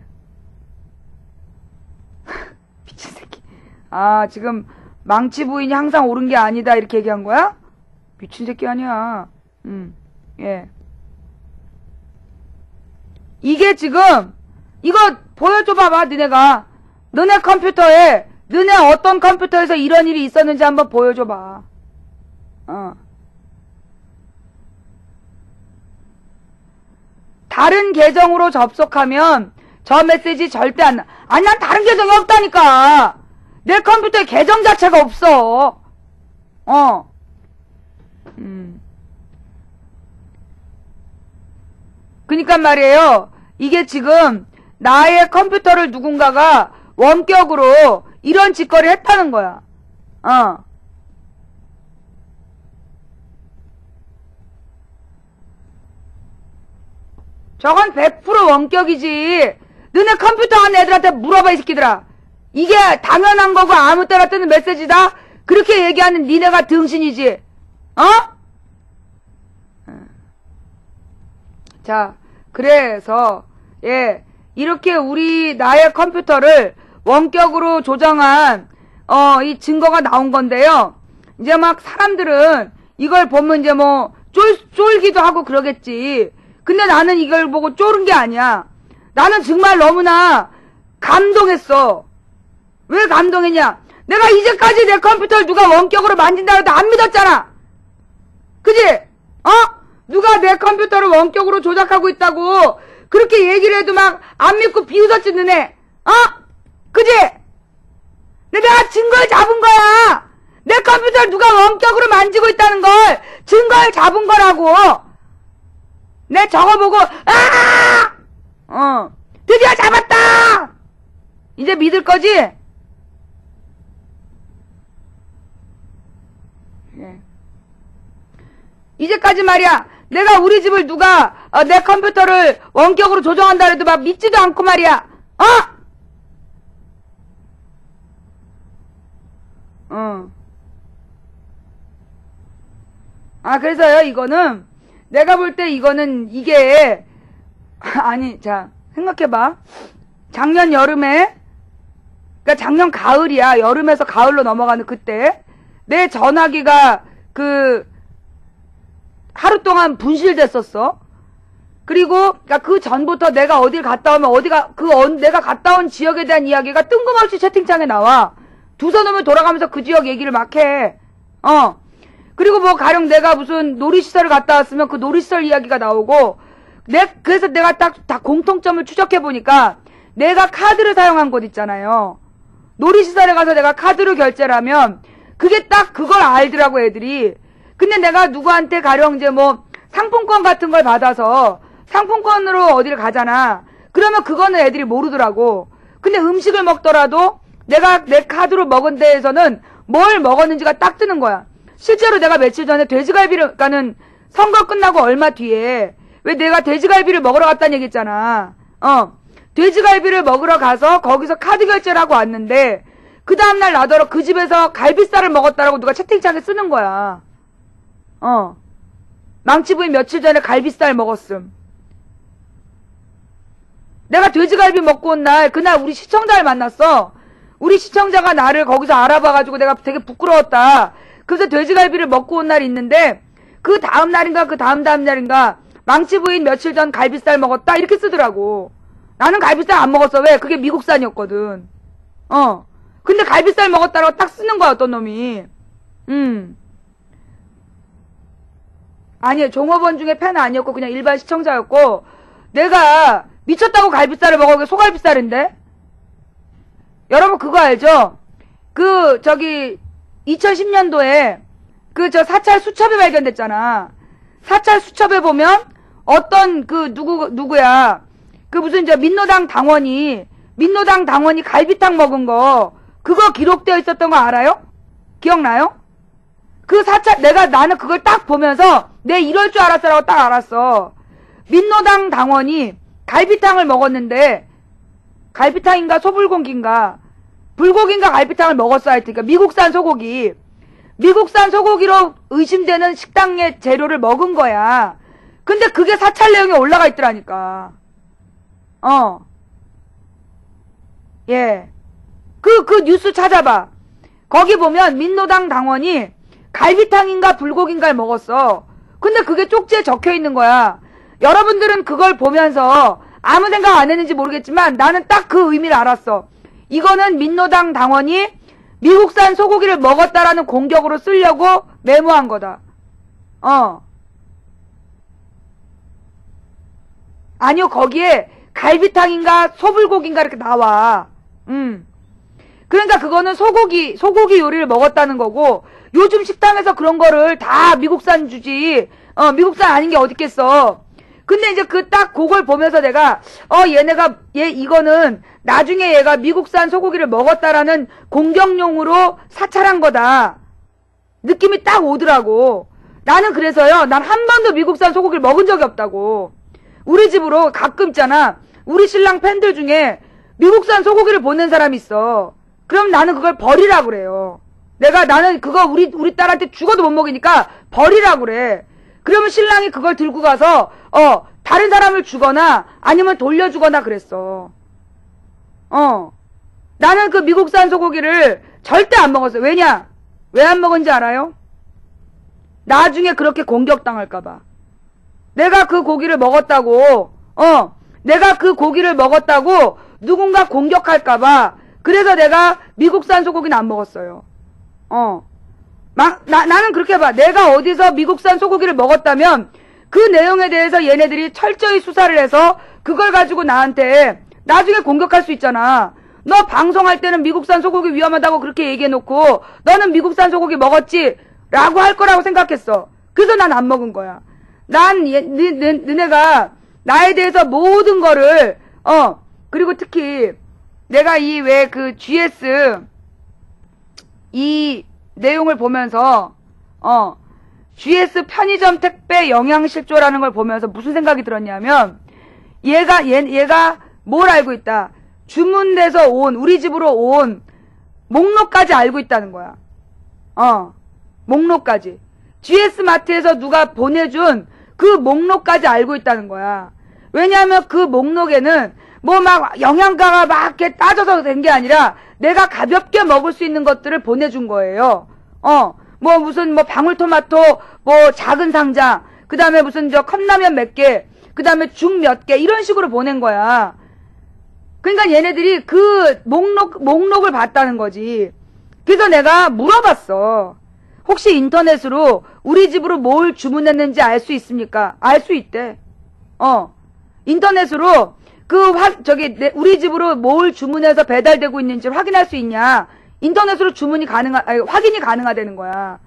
아, 지금 망치 부인이 항상 옳은 게 아니다 이렇게 얘기한 거야? 미친 새끼 아니야. 예. 이게 지금 이거 보여줘 봐봐. 너네가 너네 컴퓨터에 너네 어떤 컴퓨터에서 이런 일이 있었는지 한번 보여줘 봐. 다른 계정으로 접속하면 저 메시지 절대 안 나. 아니, 난 다른 계정이 없다니까. 내 컴퓨터에 계정 자체가 없어. 그니까 말이에요. 이게 지금 나의 컴퓨터를 누군가가 원격으로 이런 짓거리 했다는 거야. 저건 100% 원격이지. 너네 컴퓨터 하는 애들한테 물어봐, 이 새끼들아. 이게 당연한 거고 아무 때나 뜨는 메시지다? 그렇게 얘기하는 니네가 등신이지. 자, 그래서 예, 이렇게 나의 컴퓨터를 원격으로 조정한 이 증거가 나온 건데요. 이제 막 사람들은 이걸 보면 이제 뭐 쫄기도 하고 그러겠지. 근데 나는 이걸 보고 쫄은 게 아니야. 나는 정말 너무나 감동했어. 왜 감동했냐? 내가 이제까지 내 컴퓨터를 누가 원격으로 만진다고 해도 안 믿었잖아. 그지? 누가 내 컴퓨터를 원격으로 조작하고 있다고 그렇게 얘기를 해도 막 안 믿고 비웃었지 너네. 그지? 내가 증거를 잡은 거야. 내 컴퓨터를 누가 원격으로 만지고 있다는 걸 증거를 잡은 거라고. 내 저거 보고 드디어 잡았다. 이제 믿을 거지? 예. 이제까지 말이야, 내가 우리 집을 누가 내 컴퓨터를 원격으로 조정한다 해도 막 믿지도 않고 말이야. 그래서요, 이거는 내가 볼 때 이거는 이게 아니, 자, 생각해봐. 작년 여름에, 그러니까 작년 가을이야. 여름에서 가을로 넘어가는 그때 내 전화기가 하루 동안 분실됐었어. 그리고 그러니까 그 전부터 내가 어딜 갔다 오면 내가 갔다 온 지역에 대한 이야기가 뜬금없이 채팅창에 나와. 두서 놈을 돌아가면서 그 지역 얘기를 막 해. 그리고 뭐 가령 내가 무슨 놀이시설을 갔다 왔으면 그 놀이시설 이야기가 나오고. 그래서 내가 다 공통점을 추적해보니까 내가 카드를 사용한 곳 있잖아요. 놀이시설에 가서 내가 카드로 결제를 하면 그게 딱 그걸 알더라고, 애들이. 근데 내가 누구한테 가령 이제 뭐 상품권 같은 걸 받아서 상품권으로 어디를 가잖아. 그러면 그거는 애들이 모르더라고. 근데 음식을 먹더라도 내가 내 카드로 먹은 데에서는 뭘 먹었는지가 딱 뜨는 거야. 실제로 내가 며칠 전에 돼지갈비를, 그러니까는 선거 끝나고 얼마 뒤에 왜 내가 돼지갈비를 먹으러 갔다는 얘기 있잖아. 돼지갈비를 먹으러 가서 거기서 카드 결제를 하고 왔는데 그 다음날 나더러 그 집에서 갈비살을 먹었다라고 누가 채팅창에 쓰는 거야. 망치부인 며칠 전에 갈비살 먹었음. 내가 돼지갈비 먹고 온 날, 그날 우리 시청자를 만났어. 우리 시청자가 나를 거기서 알아봐가지고 내가 되게 부끄러웠다. 그래서 돼지갈비를 먹고 온 날이 있는데 그 다음 날인가 그 다음 날인가 망치부인 며칠 전 갈비살 먹었다 이렇게 쓰더라고. 나는 갈비살 안 먹었어. 왜? 그게 미국산이었거든. 근데 갈비살 먹었다라고 딱 쓰는 거야, 어떤 놈이. 아니, 종업원 중에 팬 아니었고 그냥 일반 시청자였고, 내가 미쳤다고 갈비살을 먹어. 그게 소갈비살인데? 여러분 그거 알죠? 2010년도에 사찰 수첩이 발견됐잖아. 사찰 수첩에 보면 어떤 누구야. 무슨 민노당 당원이 갈비탕 먹은 거, 그거 기록되어 있었던 거 알아요? 기억나요? 나는 그걸 딱 보면서 내 이럴 줄 알았어라고 딱 알았어. 민노당 당원이 갈비탕을 먹었는데, 갈비탕인가 소불고기인가, 불고기인가 갈비탕을 먹었어. 하여튼, 그러니까 미국산 소고기로 의심되는 식당의 재료를 먹은 거야. 근데 그게 사찰 내용에 올라가 있더라니까. 예. 그 뉴스 찾아봐. 거기 보면 민노당 당원이 갈비탕인가 불고기인가를 먹었어. 근데 그게 쪽지에 적혀 있는 거야. 여러분들은 그걸 보면서 아무 생각 안 했는지 모르겠지만 나는 딱 그 의미를 알았어. 이거는 민노당 당원이 미국산 소고기를 먹었다라는 공격으로 쓰려고 메모한 거다. 아니요, 거기에 갈비탕인가 소불고기인가 이렇게 나와. 그러니까 그거는 소고기 요리를 먹었다는 거고, 요즘 식당에서 그런 거를 다 미국산 주지, 미국산 아닌 게 어딨겠어. 근데 이제 그걸 보면서 내가, 이거는 나중에 얘가 미국산 소고기를 먹었다라는 공격용으로 사찰한 거다. 느낌이 딱 오더라고. 나는 그래서요, 난 한 번도 미국산 소고기를 먹은 적이 없다고. 우리 집으로 가끔 있잖아, 우리 신랑 팬들 중에 미국산 소고기를 보낸 사람이 있어. 그럼 나는 그걸 버리라 그래요. 나는 그거 우리 딸한테 죽어도 못 먹이니까 버리라 그래. 그러면 신랑이 그걸 들고 가서, 다른 사람을 주거나 아니면 돌려주거나 그랬어. 나는 그 미국산 소고기를 절대 안 먹었어. 왜냐? 왜 안 먹은지 알아요? 나중에 그렇게 공격당할까봐. 내가 그 고기를 먹었다고, 누군가 공격할까봐. 그래서 내가 미국산 소고기는 안 먹었어요. 나는 그렇게 봐. 내가 어디서 미국산 소고기를 먹었다면 그 내용에 대해서 얘네들이 철저히 수사를 해서 그걸 가지고 나한테 나중에 공격할 수 있잖아. 너 방송할 때는 미국산 소고기 위험하다고 그렇게 얘기해놓고 너는 미국산 소고기 먹었지? 라고 할 거라고 생각했어. 그래서 난 안 먹은 거야. 너네가 나에 대해서 모든 거를, 그리고 특히 내가 GS 이 내용을 보면서, GS 편의점 택배 영양실조라는 걸 보면서 무슨 생각이 들었냐면, 얘가 뭘 알고 있다. 주문돼서 우리 집으로 온 목록까지 알고 있다는 거야. 목록까지. GS 마트에서 누가 보내준 그 목록까지 알고 있다는 거야. 왜냐하면 그 목록에는 뭐 막 영양가가 막 이렇게 따져서 된 게 아니라 내가 가볍게 먹을 수 있는 것들을 보내준 거예요. 무슨 방울토마토 작은 상자, 그 다음에 무슨 컵라면 몇 개, 그 다음에 죽 몇 개, 이런 식으로 보낸 거야. 그러니까 얘네들이 그 목록을 봤다는 거지. 그래서 내가 물어봤어. 혹시 인터넷으로 우리 집으로 뭘 주문했는지 알 수 있습니까? 알 수 있대. 인터넷으로 우리 집으로 뭘 주문해서 배달되고 있는지 확인할 수 있냐? 인터넷으로 확인이 가능하다는 거야.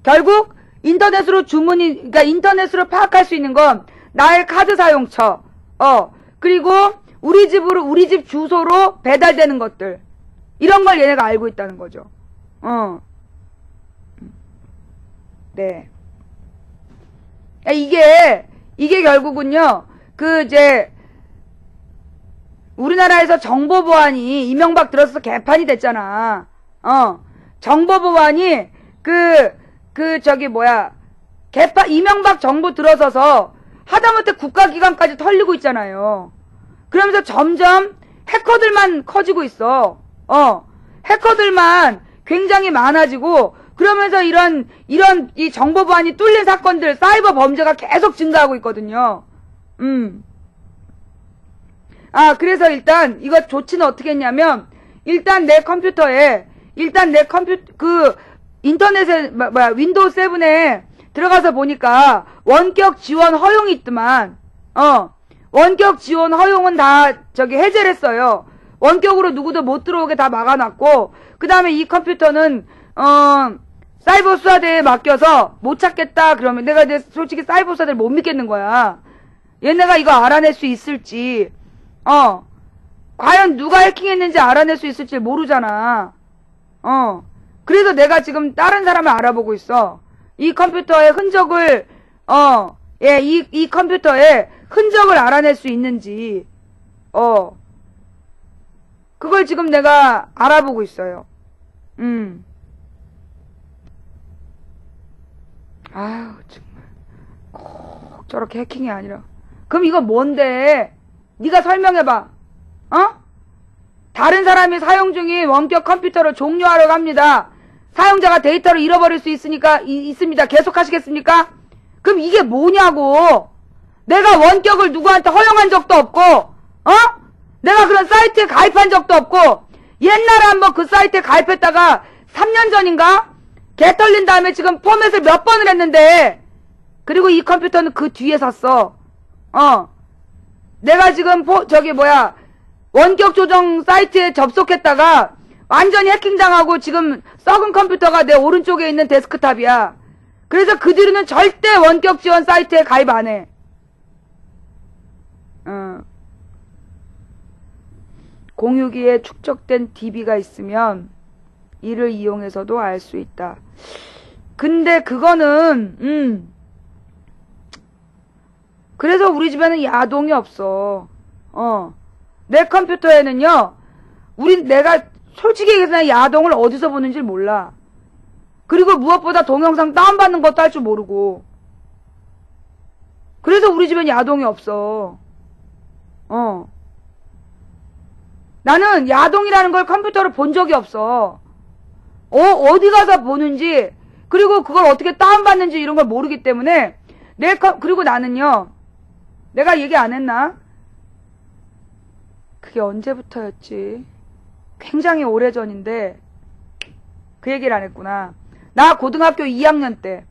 결국 인터넷으로 그러니까 인터넷으로 파악할 수 있는 건 나의 카드 사용처, 그리고 우리 집 주소로 배달되는 것들, 이런 걸 얘네가 알고 있다는 거죠. 네. 이게 결국은요, 우리나라에서 정보보안이 이명박 들어서서 개판이 됐잖아. 정보보안이 이명박 정부 들어서서 하다못해 국가기관까지 털리고 있잖아요. 그러면서 점점 해커들만 커지고 있어. 해커들만 굉장히 많아지고, 그러면서 이런 이 정보보안이 뚫린 사건들, 사이버 범죄가 계속 증가하고 있거든요. 그래서 일단 이거 조치는 어떻게 했냐면, 일단 내 컴퓨터에 인터넷에 윈도우 7에 들어가서 보니까 원격 지원 허용이 있더만. 원격 지원 허용은 다 해제를 했어요. 원격으로 누구도 못 들어오게 다 막아놨고, 그 다음에 이 컴퓨터는 사이버 수사대에 맡겨서 못 찾겠다 그러면 내가 솔직히 사이버 수사대를 못 믿겠는 거야. 얘네가 이거 알아낼 수 있을지, 과연 누가 해킹했는지 알아낼 수 있을지 모르잖아. 그래서 내가 지금 다른 사람을 알아보고 있어. 이 컴퓨터의 흔적을, 이 컴퓨터의 흔적을 알아낼 수 있는지, 그걸 지금 내가 알아보고 있어요. 아유, 정말. 꼭 저렇게 해킹이 아니라. 그럼 이거 뭔데? 네가 설명해봐. 다른 사람이 사용 중인 원격 컴퓨터를 종료하려고 합니다. 사용자가 데이터를 잃어버릴 수 있습니다. 계속 하시겠습니까? 그럼 이게 뭐냐고. 내가 원격을 누구한테 허용한 적도 없고, 내가 그런 사이트에 가입한 적도 없고, 옛날에 한번 그 사이트에 가입했다가 3년 전인가? 개 털린 다음에 지금 포맷을 몇 번을 했는데, 그리고 이 컴퓨터는 그 뒤에 샀어. 내가 지금 원격 조정 사이트에 접속했다가 완전히 해킹당하고 지금 썩은 컴퓨터가 내 오른쪽에 있는 데스크탑이야. 그래서 그 뒤로는 절대 원격 지원 사이트에 가입 안 해. 공유기에 축적된 DB가 있으면 이를 이용해서도 알 수 있다. 근데 그거는 그래서 우리 집에는 야동이 없어. 내 컴퓨터에는요, 내가 솔직히 얘기해서 야동을 어디서 보는지 몰라. 그리고 무엇보다 동영상 다운받는 것도 할 줄 모르고. 그래서 우리 집엔 야동이 없어. 나는 야동이라는 걸 컴퓨터로 본 적이 없어. 어디 가서 보는지, 그리고 그걸 어떻게 다운받는지 이런 걸 모르기 때문에, 그리고 나는요, 내가 얘기 안 했나? 그게 언제부터였지? 굉장히 오래전인데, 그 얘기를 안 했구나. 나 고등학교 2학년 때,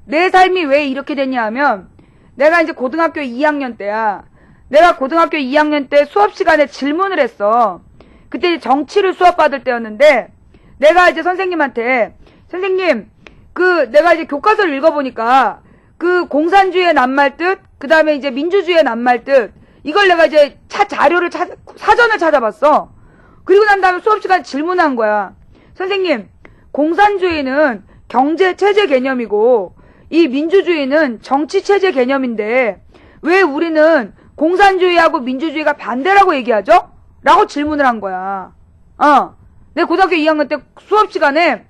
내 삶이 왜 이렇게 됐냐 하면, 내가 이제 고등학교 2학년 때야. 내가 고등학교 2학년 때 수업 시간에 질문을 했어. 그때 정치를 수업받을 때였는데, 내가 이제 선생님한테, 선생님, 내가 이제 교과서를 읽어보니까, 공산주의의 낱말뜻, 그 다음에 이제 민주주의의 낱말뜻, 이걸 내가 이제 사전을 찾아봤어. 그리고 난 다음에 수업 시간에 질문한 거야. 선생님, 공산주의는 경제체제 개념이고, 이 민주주의는 정치체제 개념인데, 왜 우리는 공산주의하고 민주주의가 반대라고 얘기하죠? 라고 질문을 한 거야. 내 고등학교 2학년 때 수업 시간에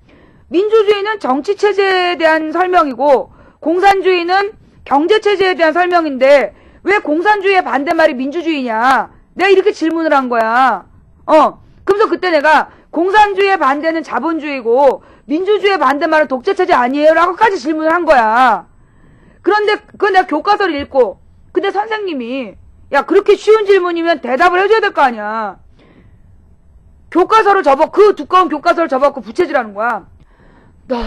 민주주의는 정치체제에 대한 설명이고 공산주의는 경제체제에 대한 설명인데 왜 공산주의의 반대말이 민주주의냐? 내가 이렇게 질문을 한 거야. 그래서 그때 내가 공산주의의 반대는 자본주의고 민주주의의 반대말은 독재체제 아니에요? 라고까지 질문을 한 거야. 그런데 그건 내가 교과서를 읽고 근데 선생님이 야 그렇게 쉬운 질문이면 대답을 해줘야 될 거 아니야. 교과서를 그 두꺼운 교과서를 접어갖고 부채질하는 거야. 너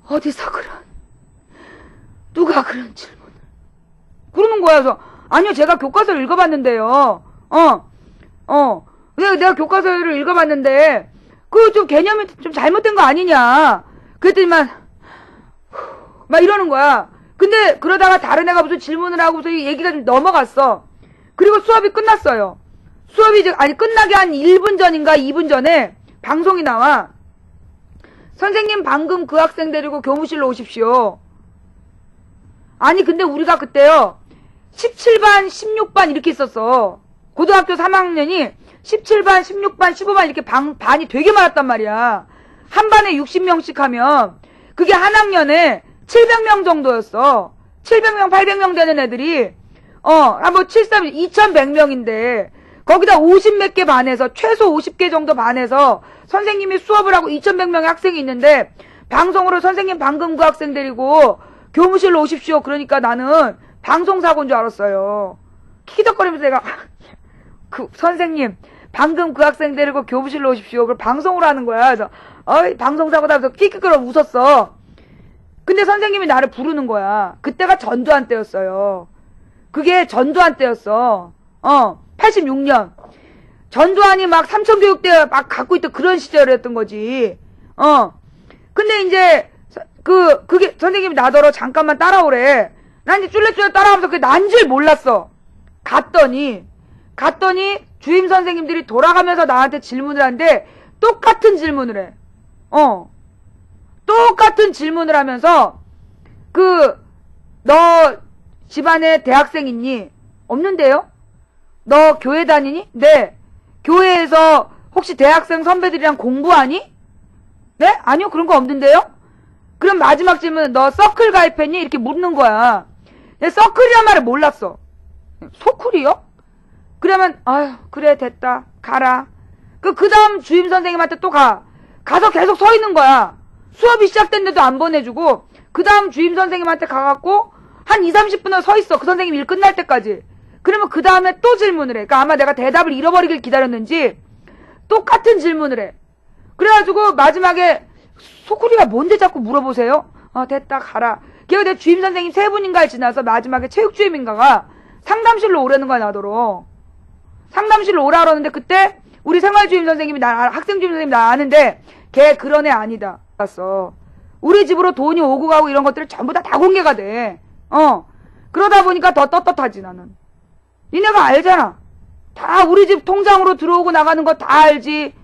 어디서 누가 그런 질문을 그러는 거야. 그래서 아니요 제가 교과서를 읽어봤는데요. 내가 교과서를 읽어봤는데 그 좀 개념이 좀 잘못된 거 아니냐. 그랬더니만 막 이러는 거야. 근데 그러다가 다른 애가 무슨 질문을 하고서 얘기가 좀 넘어갔어. 그리고 수업이 끝났어요. 수업이 끝나기 한 1분 전인가 2분 전에 방송이 나와. 선생님 방금 그 학생 데리고 교무실로 오십시오. 아니 근데 우리가 그때요 17반 16반 이렇게 있었어. 고등학교 3학년이 17반 16반 15반 이렇게 반이 되게 많았단 말이야. 한 반에 60명씩 하면 그게 한 학년에 700명 정도였어. 700명 800명 되는 애들이 뭐 2100명인데 거기다 50몇 개 반에서 최소 50개 정도 반에서 선생님이 수업을 하고 2100명의 학생이 있는데 방송으로 선생님 방금 그 학생 데리고 교무실로 오십시오. 그러니까 나는 방송사고인 줄 알았어요. 키덕거리면서 내가 선생님 방금 그 학생 데리고 교무실로 오십시오. 그걸 방송으로 하는 거야. 그래서 방송사고다 하면서 킥킥거려 웃었어. 근데 선생님이 나를 부르는 거야. 그때가 전두환 때였어요. 그게 전두환 때였어. 86년. 전두환이 막 삼천교육대 막 갖고 있던 그런 시절이었던 거지. 근데 이제, 그게 선생님이 나더러 잠깐만 따라오래. 난 이제 쫄래쫄래 따라가면서 그게 난 줄 몰랐어. 갔더니 주임 선생님들이 돌아가면서 나한테 질문을 하는데 똑같은 질문을 해. 똑같은 질문을 하면서 너 집안에 대학생 있니? 없는데요? 너 교회 다니니? 네. 교회에서 혹시 대학생 선배들이랑 공부하니? 네? 아니요 그런 거 없는데요? 그럼 마지막 질문은 너 서클 가입했니? 이렇게 묻는 거야. 서클이란 말을 몰랐어. 소쿨이요? 그러면 아유 그래 됐다 가라. 그 다음 주임 선생님한테 또 가서 계속 서 있는 거야. 수업이 시작됐는데도 안 보내주고, 그 다음 주임 선생님한테 가갖고, 한 20, 30분을 서 있어. 그 선생님 일 끝날 때까지. 그러면 그 다음에 또 질문을 해. 그러니까 아마 내가 대답을 잃어버리길 기다렸는지, 똑같은 질문을 해. 그래가지고 마지막에, 소쿠리가 뭔데 자꾸 물어보세요? 됐다, 가라. 걔가 내 주임 선생님 3분인가를 지나서 마지막에 체육주임인가가 상담실로 오라는 거야, 나더러. 상담실로 오라 그러는데 그때 우리 생활주임 선생님이 학생주임 선생님이 나 아는데 걔 그런 애 아니다. 봤어. 우리 집으로 돈이 오고 가고 이런 것들을 전부 다 공개가 돼. 그러다 보니까 더 떳떳하지, 나는. 니네가 알잖아. 다 우리 집 통장으로 들어오고 나가는 거 다 알지.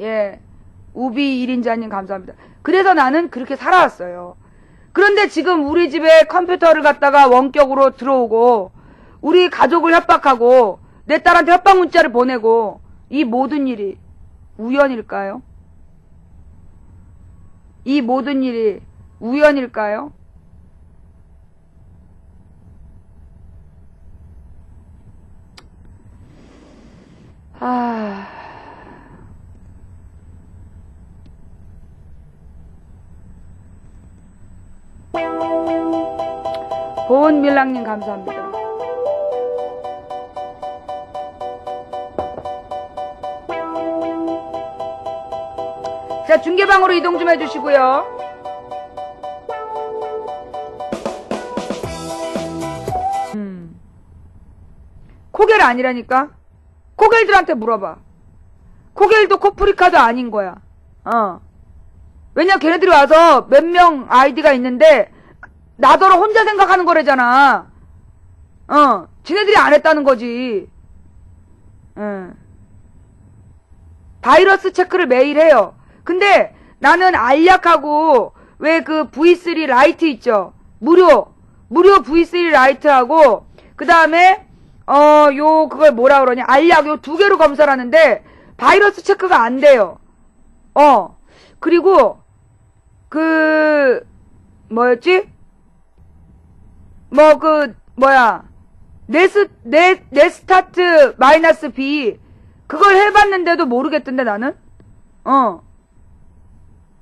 예. 우비 1인자님 감사합니다. 그래서 나는 그렇게 살아왔어요. 그런데 지금 우리 집에 컴퓨터를 갖다가 원격으로 들어오고 우리 가족을 협박하고 내 딸한테 협박 문자를 보내고 이 모든 일이 우연일까요? 이 모든 일이 우연일까요? 보은밀랑님 감사합니다. 자, 중계방으로 이동 좀 해주시고요. 코겔 아니라니까? 코겔들한테 물어봐. 코겔도 코프리카도 아닌 거야. 왜냐, 걔네들이 와서 몇 명 아이디가 있는데, 나더러 혼자 생각하는 거래잖아. 지네들이 안 했다는 거지. 바이러스 체크를 매일 해요. 근데 나는 알약하고 왜 그 V3 라이트 있죠? 무료 V3 라이트하고 그 다음에 그걸 뭐라 그러냐, 알약 요 2개로 검사를 하는데 바이러스 체크가 안 돼요. 그리고 뭐였지? 네스타트 마이너스 B 그걸 해봤는데도 모르겠던데 나는.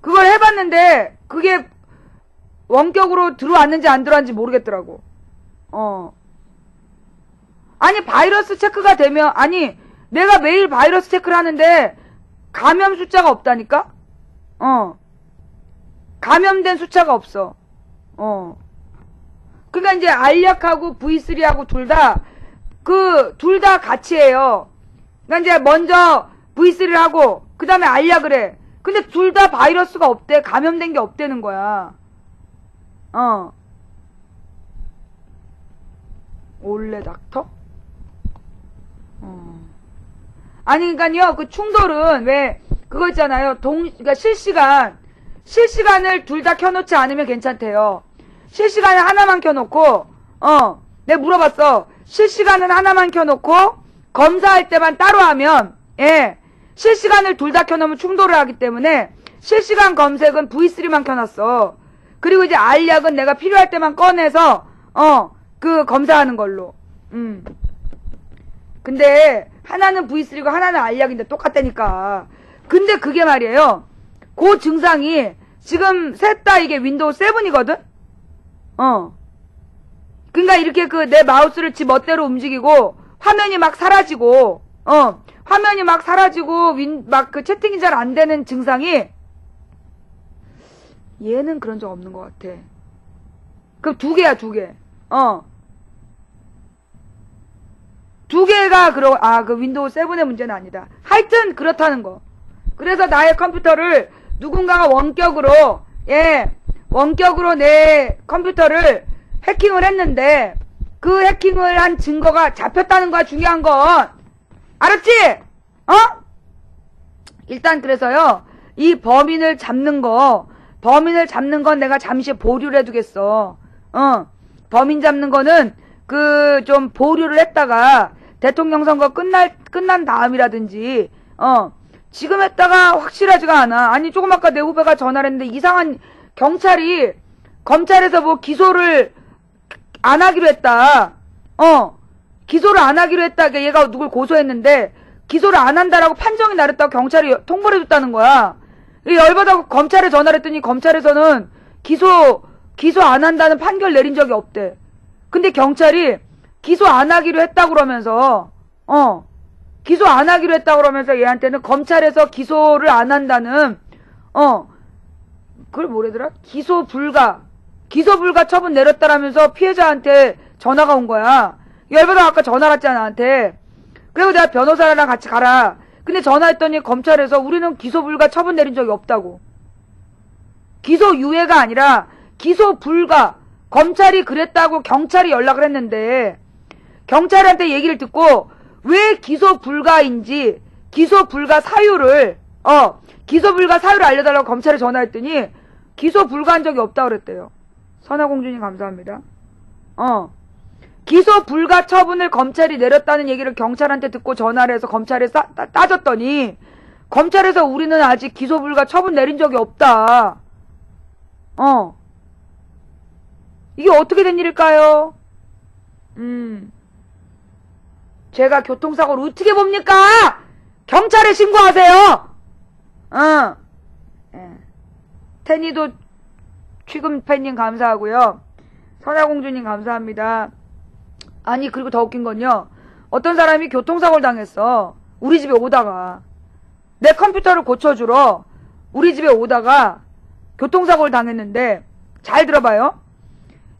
그걸 해봤는데 그게 원격으로 들어왔는지 안 들어왔는지 모르겠더라고. 아니 바이러스 체크가 되면, 아니 내가 매일 바이러스 체크를 하는데 감염 숫자가 없다니까? 감염된 숫자가 없어. 그러니까 이제 알약하고 V3하고 둘 다 같이 해요. 그러니까 이제 먼저 V3를 하고 그 다음에 알약을 해. 근데 둘 다 바이러스가 없대. 감염된 게 없대는 거야. 올레 닥터? 아니, 그니까요, 그 충돌은 왜, 그거 있잖아요. 그니까 실시간을 둘 다 켜놓지 않으면 괜찮대요. 실시간을 하나만 켜놓고, 내가 물어봤어. 실시간은 하나만 켜놓고, 검사할 때만 따로 하면, 예, 실시간을 둘 다 켜놓으면 충돌을 하기 때문에, 실시간 검색은 V3만 켜놨어. 그리고 이제 알약은 내가 필요할 때만 꺼내서, 검사하는 걸로. 근데, 하나는 V3고 하나는 알약인데 똑같다니까. 근데 그게 말이에요. 그 증상이, 지금 셋 다 이게 윈도우 7이거든? 그니까 이렇게 내 마우스를 지 멋대로 움직이고, 화면이 막 사라지고, 화면이 막 사라지고, 채팅이 잘 안 되는 증상이, 얘는 그런 적 없는 것 같아. 그럼 2개야, 2개. 2개가 그 윈도우 7의 문제는 아니다. 하여튼, 그렇다는 거. 그래서 나의 컴퓨터를 누군가가 원격으로 내 컴퓨터를 해킹을 했는데, 그 해킹을 한 증거가 잡혔다는 거야, 중요한 건. 알았지? 일단 그래서요, 이 범인을 잡는 건 내가 잠시 보류를 해두겠어. 범인 잡는 거는 좀 보류를 했다가 대통령 선거 끝난 다음이라든지, 지금 했다가 확실하지가 않아. 아니, 조금 아까 내 후배가 전화를 했는데 이상한 검찰에서 뭐 기소를 안 하기로 했다. 기소를 안 하기로 했다. 얘가 누굴 고소했는데, 기소를 안 한다라고 판정이 나랬다고 경찰이 통보를 해줬다는 거야. 열받아서 검찰에 전화를 했더니 검찰에서는 기소 안 한다는 판결 내린 적이 없대. 근데 경찰이 기소 안 하기로 했다고 그러면서 기소 안 하기로 했다고 그러면서 얘한테는 검찰에서 기소를 안 한다는 그걸 뭐래더라? 기소 불가 처분 내렸다라면서 피해자한테 전화가 온 거야. 열받아 아까 전화 왔잖아 나한테. 그리고 내가 변호사랑 같이 가라. 근데 전화했더니 검찰에서 우리는 기소 불가 처분 내린 적이 없다고. 기소 유예가 아니라 기소 불가. 검찰이 그랬다고 경찰이 연락을 했는데 경찰한테 얘기를 듣고 왜 기소 불가인지 기소 불가 사유를 알려달라고 검찰에 전화했더니 기소 불가한 적이 없다고 그랬대요. 선화공주님 감사합니다. 기소 불가 처분을 검찰이 내렸다는 얘기를 경찰한테 듣고 전화를 해서 검찰에 따졌더니 검찰에서 우리는 아직 기소 불가 처분 내린 적이 없다. 이게 어떻게 된 일일까요? 제가 교통사고를 어떻게 봅니까? 경찰에 신고하세요! 테니도 취금 팬님 감사하고요. 선화공주님 감사합니다. 아니 그리고 더 웃긴 건요. 어떤 사람이 교통사고를 당했어. 우리 집에 오다가. 내 컴퓨터를 고쳐주러 우리 집에 오다가 교통사고를 당했는데 잘 들어봐요.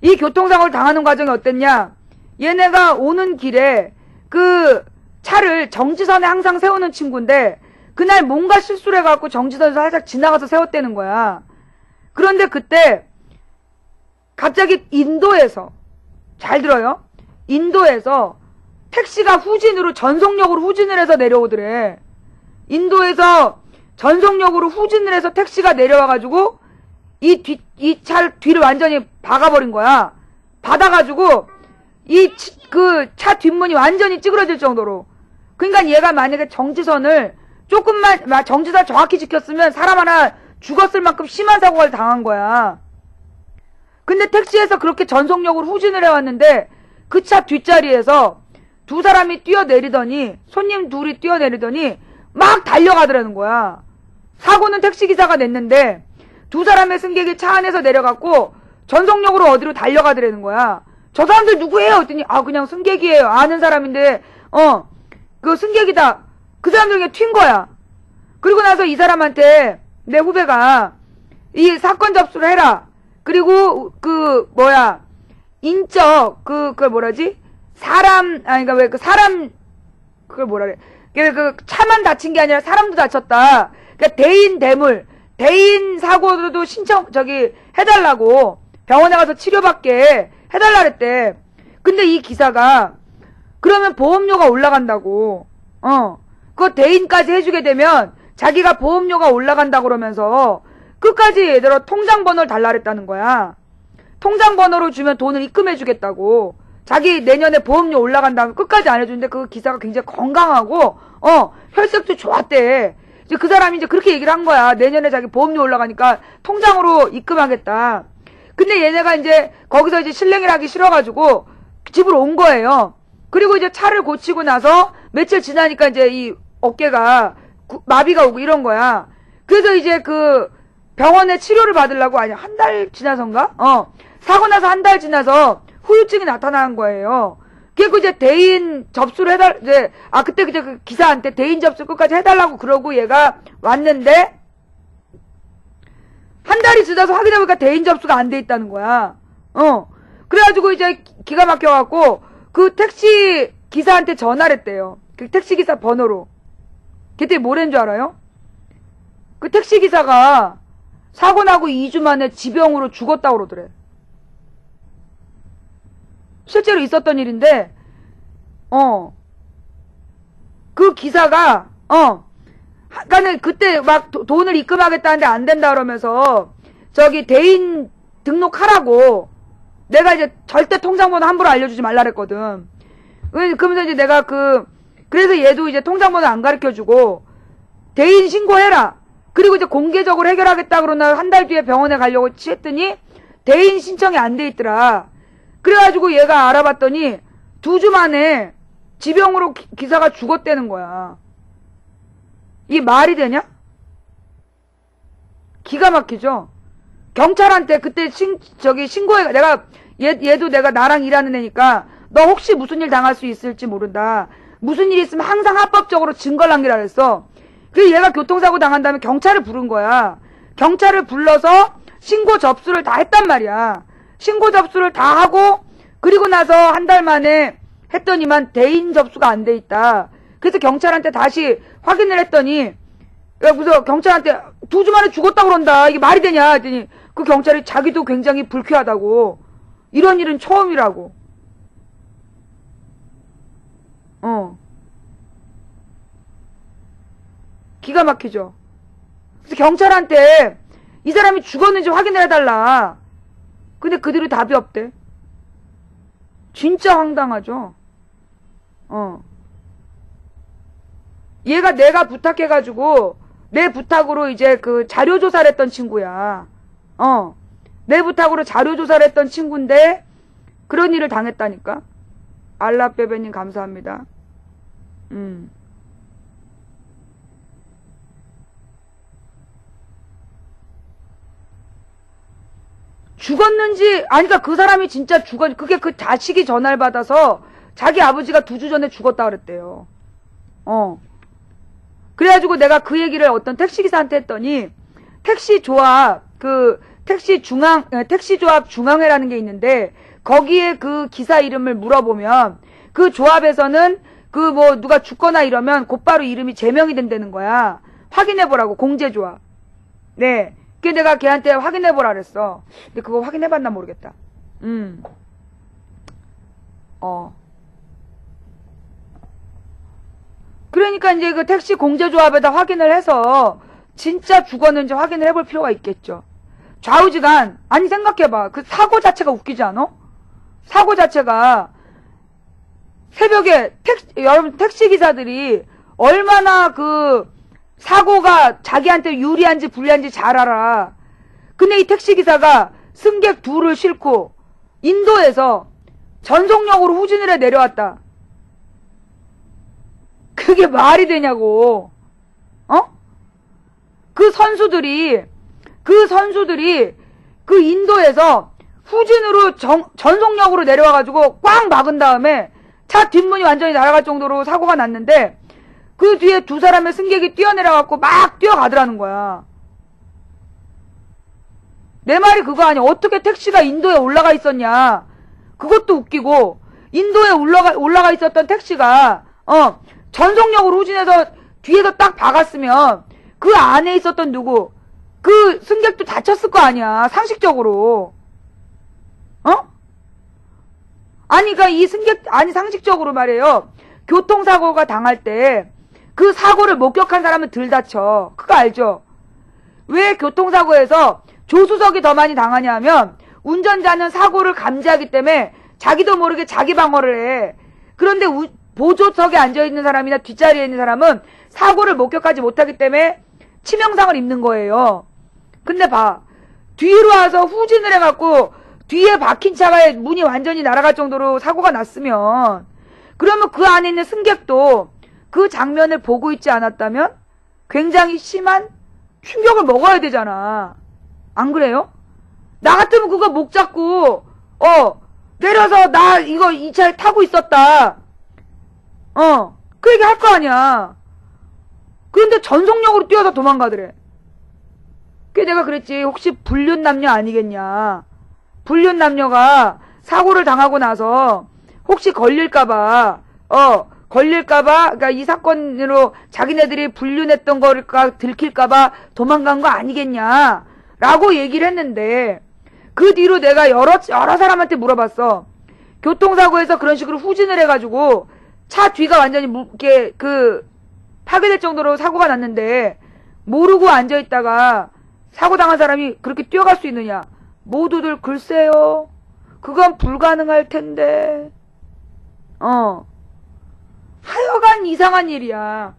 이 교통사고를 당하는 과정이 어땠냐. 얘네가 오는 길에 그 차를 정지선에 항상 세우는 친구인데 그날 뭔가 실수를 해갖고 정지선에서 살짝 지나가서 세웠다는 거야. 그런데 그때 갑자기 인도에서 잘 들어요. 인도에서 택시가 후진으로 전속력으로 후진을 해서 내려오더래. 인도에서 전속력으로 후진을 해서 택시가 내려와가지고 이 차 뒤를 완전히 박아버린 거야. 받아가지고 그 차 뒷문이 완전히 찌그러질 정도로. 그러니까 얘가 만약에 정지선을 조금만 정지선 정확히 지켰으면 사람 하나 죽었을 만큼 심한 사고를 당한 거야. 근데 택시에서 그렇게 전속력으로 후진을 해왔는데 그 차 뒷자리에서 두 사람이 뛰어내리더니 손님 둘이 뛰어내리더니 막 달려가더라는 거야. 사고는 택시기사가 냈는데 두 사람의 승객이 차 안에서 내려갔고 전속력으로 어디로 달려가더라는 거야. 저 사람들 누구예요? 했더니 그냥 승객이에요. 아는 사람인데 그 승객이다. 그 사람들 그냥 튄 거야. 그리고 나서 이 사람한테 내 후배가 이 사건 접수를 해라. 그리고 인적 그걸 뭐라지? 그러니까 왜 그 사람 그걸 뭐라 그래? 그 차만 다친 게 아니라 사람도 다쳤다. 그러니까 대인 사고도 해달라고 병원에 가서 치료받게 해달라 그랬대. 근데 이 기사가 그러면 보험료가 올라간다고. 그거 대인까지 해주게 되면 자기가 보험료가 올라간다고 그러면서 끝까지 얘들아 통장 번호를 달라 그랬다는 거야. 통장 번호를 주면 돈을 입금해주겠다고. 자기 내년에 보험료 올라간다면 끝까지 안 해주는데 그 기사가 굉장히 건강하고 혈색도 좋았대. 이제 그 사람이 이제 그렇게 얘기를 한 거야. 내년에 자기 보험료 올라가니까 통장으로 입금하겠다. 근데 얘네가 이제 거기서 이제 실행을 하기 싫어가지고 집으로 온 거예요. 그리고 이제 차를 고치고 나서 며칠 지나니까 이제 이 어깨가 마비가 오고 이런 거야. 그래서 이제 그 병원에 치료를 받으려고 한 달 지나서인가? 사고 나서 한 달 지나서 후유증이 나타난 거예요. 그리고 이제 대인 접수를 그때 그 기사한테 대인 접수 끝까지 해달라고 그러고 얘가 왔는데, 한 달이 지나서 확인해보니까 대인 접수가 안 돼 있다는 거야. 그래가지고 이제 기가 막혀갖고, 그 택시 기사한테 전화를 했대요. 그 택시 기사 번호로. 그때 뭐랬는 줄 알아요? 그 택시 기사가 사고 나고 2주 만에 지병으로 죽었다고 그러더래. 실제로 있었던 일인데, 그 기사가, 그니까는 그때 막 돈을 입금하겠다는데 안 된다 그러면서, 대인 등록하라고, 내가 이제 절대 통장번호 함부로 알려주지 말라 그랬거든. 그러면서 이제 내가 그래서 얘도 이제 통장번호 안 가르쳐주고, 대인 신고해라. 그리고 이제 공개적으로 해결하겠다 그러나 한 달 뒤에 병원에 가려고 했더니, 대인 신청이 안 돼 있더라. 그래가지고 얘가 알아봤더니 2주 만에 지병으로 기사가 죽었다는 거야. 이게 말이 되냐? 기가 막히죠? 경찰한테 그때 신고해, 얘도 내가 나랑 일하는 애니까, 너 혹시 무슨 일 당할 수 있을지 모른다. 무슨 일 있으면 항상 합법적으로 증거를 남기라 그랬어. 그래서 얘가 교통사고 당한 다음에 경찰을 부른 거야. 경찰을 불러서 신고 접수를 다 했단 말이야. 신고 접수를 다 하고, 그리고 나서 한 달 만에 했더니만 대인 접수가 안 돼 있다. 그래서 경찰한테 다시 확인을 했더니, 그래서 경찰한테 2주 만에 죽었다고 그런다. 이게 말이 되냐? 했더니 그 경찰이 자기도 굉장히 불쾌하다고. 이런 일은 처음이라고. 기가 막히죠? 그래서 경찰한테 이 사람이 죽었는지 확인을 해달라. 근데 그들이 답이 없대. 진짜 황당하죠? 얘가 내가 부탁해가지고, 내 부탁으로 이제 그 자료조사를 했던 친구야. 내 부탁으로 자료조사를 했던 친구인데, 그런 일을 당했다니까? 알라빼베님 감사합니다. 죽었는지, 아니까 그 사람이 진짜 그게 그 자식이 전화를 받아서 자기 아버지가 2주 전에 죽었다 그랬대요. 그래가지고 내가 그 얘기를 어떤 택시기사한테 했더니, 택시조합 중앙회라는 게 있는데, 거기에 그 기사 이름을 물어보면, 그 조합에서는 누가 죽거나 이러면 곧바로 이름이 제명이 된다는 거야. 확인해보라고, 공제조합. 네. 그게 내가 걔한테 확인해보라 그랬어. 근데 그거 확인해봤나 모르겠다. 그러니까 이제 그 택시 공제조합에다 확인을 해서 진짜 죽었는지 확인을 해볼 필요가 있겠죠. 좌우지간, 아니 생각해봐. 그 사고 자체가 웃기지 않아? 사고 자체가 새벽에 여러분 택시기사들이 얼마나 그 사고가 자기한테 유리한지 불리한지 잘 알아. 근데 이 택시기사가 승객 둘을 싣고 인도에서 전속력으로 후진을 해 내려왔다. 그게 말이 되냐고. 그 선수들이 그 인도에서 후진으로 전속력으로 내려와가지고 꽉 막은 다음에 차 뒷문이 완전히 날아갈 정도로 사고가 났는데, 그 뒤에 2사람의 승객이 뛰어내려갖고 막 뛰어가더라는 거야. 내 말이 그거 아니야. 어떻게 택시가 인도에 올라가 있었냐. 그것도 웃기고, 인도에 올라가 있었던 택시가 전속력으로 후진해서 뒤에서 딱 박았으면 그 안에 있었던 누구, 그 승객도 다쳤을 거 아니야. 상식적으로. 아니, 그러니까 상식적으로 말이에요. 교통사고가 당할 때 그 사고를 목격한 사람은 덜 다쳐. 그거 알죠? 왜 교통사고에서 조수석이 더 많이 당하냐 하면, 운전자는 사고를 감지하기 때문에 자기도 모르게 자기 방어를 해. 그런데 보조석에 앉아있는 사람이나 뒷자리에 있는 사람은 사고를 목격하지 못하기 때문에 치명상을 입는 거예요. 근데 봐. 뒤로 와서 후진을 해갖고 뒤에 박힌 차가 문이 완전히 날아갈 정도로 사고가 났으면, 그러면 그 안에 있는 승객도 그 장면을 보고 있지 않았다면 굉장히 심한 충격을 먹어야 되잖아. 안 그래요? 나 같으면 그거 목 잡고 내려서 나 이 차에 타고 있었다. 그 얘기 할 거 아니야. 그런데 전속력으로 뛰어서 도망가더래. 그게 내가 그랬지. 혹시 불륜남녀 아니겠냐. 불륜남녀가 사고를 당하고 나서 혹시 걸릴까봐, 그러니까 이 사건으로 자기네들이 불륜했던 거가 들킬까봐 도망간 거 아니겠냐. 라고 얘기를 했는데, 그 뒤로 내가 여러 사람한테 물어봤어. 교통사고에서 그런 식으로 후진을 해가지고 차 뒤가 완전히 파괴될 정도로 사고가 났는데, 모르고 앉아있다가 사고 당한 사람이 그렇게 뛰어갈 수 있느냐. 모두들 글쎄요. 그건 불가능할 텐데. 하여간 이상한 일이야.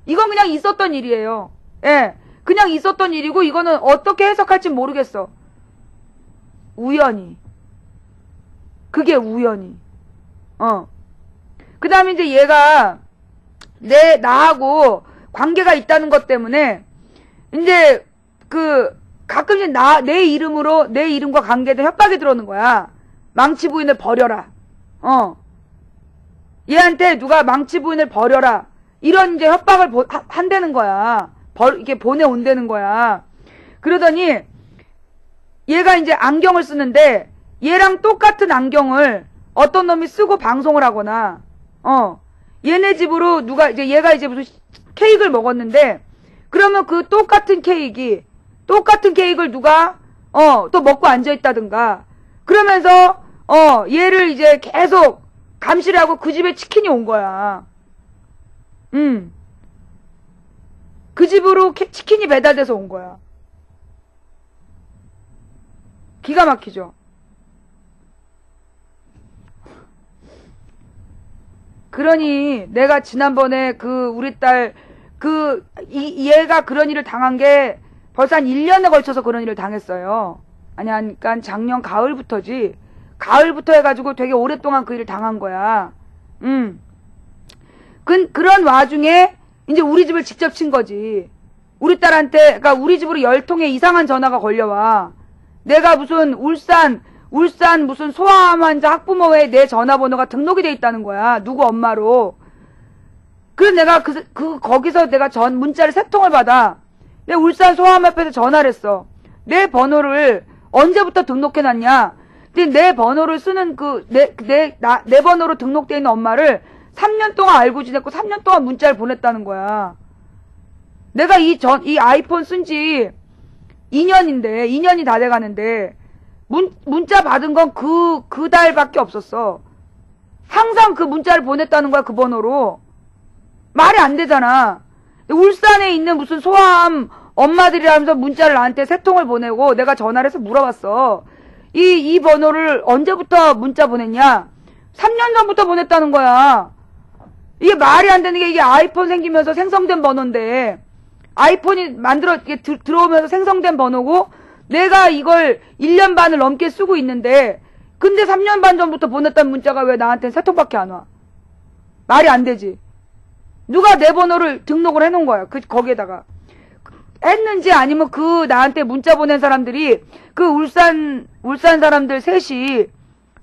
이건 그냥 있었던 일이에요. 예. 그냥 있었던 일이고, 이거는 어떻게 해석할지 모르겠어. 우연히. 그게 우연히. 그 다음에 이제 얘가, 나하고 관계가 있다는 것 때문에 이제 가끔씩 내 이름으로 내 이름과 관계된 협박이 들어오는 거야. 망치 부인을 버려라. 얘한테 누가 망치 부인을 버려라. 이런 이제 협박을 한다는 거야. 이렇게 보내온다는 거야. 그러더니 얘가 이제 안경을 쓰는데 얘랑 똑같은 안경을 어떤 놈이 쓰고 방송을 하거나 얘네 집으로 얘가 이제 무슨 케이크를 먹었는데 그러면 그 똑같은 케이크를 누가 또 먹고 앉아있다든가 그러면서 얘를 이제 계속 감시를 하고 그 집에 치킨이 온 거야. 그 집으로 치킨이 배달돼서 온 거야. 기가 막히죠. 그러니 내가 지난번에 우리 딸 얘가 그런 일을 당한 게 벌써 한 1년에 걸쳐서 그런 일을 당했어요. 그러니까 작년 가을부터지. 가을부터 해가지고 되게 오랫동안 그 일을 당한 거야. 그런 와중에 이제 우리 집을 직접 친 거지. 우리 딸한테, 그러니까 우리 집으로 10통의 이상한 전화가 걸려와. 내가 무슨 울산 무슨 소아암 환자 학부모회에 내 전화번호가 등록이 돼 있다는 거야. 누구 엄마로. 그래서 내가 거기서 내가 문자를 3통을 받아. 내 울산 소아암협회에서 전화를 했어. 내 번호를 언제부터 등록해놨냐. 근데 내 번호를 쓰는 내 번호로 등록돼 있는 엄마를 3년 동안 알고 지냈고 3년 동안 문자를 보냈다는 거야. 내가 이 아이폰 쓴 지 2년이 다 돼가는데 문자 받은 건 그 달밖에 없었어. 항상 그 문자를 보냈다는 거야, 그 번호로. 말이 안 되잖아. 울산에 있는 무슨 소아암 엄마들이라면서 문자를 나한테 3통을 보내고 내가 전화를 해서 물어봤어. 이 번호를 언제부터 문자 보냈냐? 3년 전부터 보냈다는 거야. 이게 말이 안 되는 게 이게 아이폰 생기면서 생성된 번호인데 아이폰이 들어오면서 생성된 번호고 내가 이걸 1년 반을 넘게 쓰고 있는데 근데 3년 반 전부터 보냈다는 문자가 왜 나한테는 3통밖에 안 와? 말이 안 되지. 누가 내 번호를 등록을 해놓은 거야. 거기에다가. 했는지 아니면 나한테 문자 보낸 사람들이 울산 사람들 셋이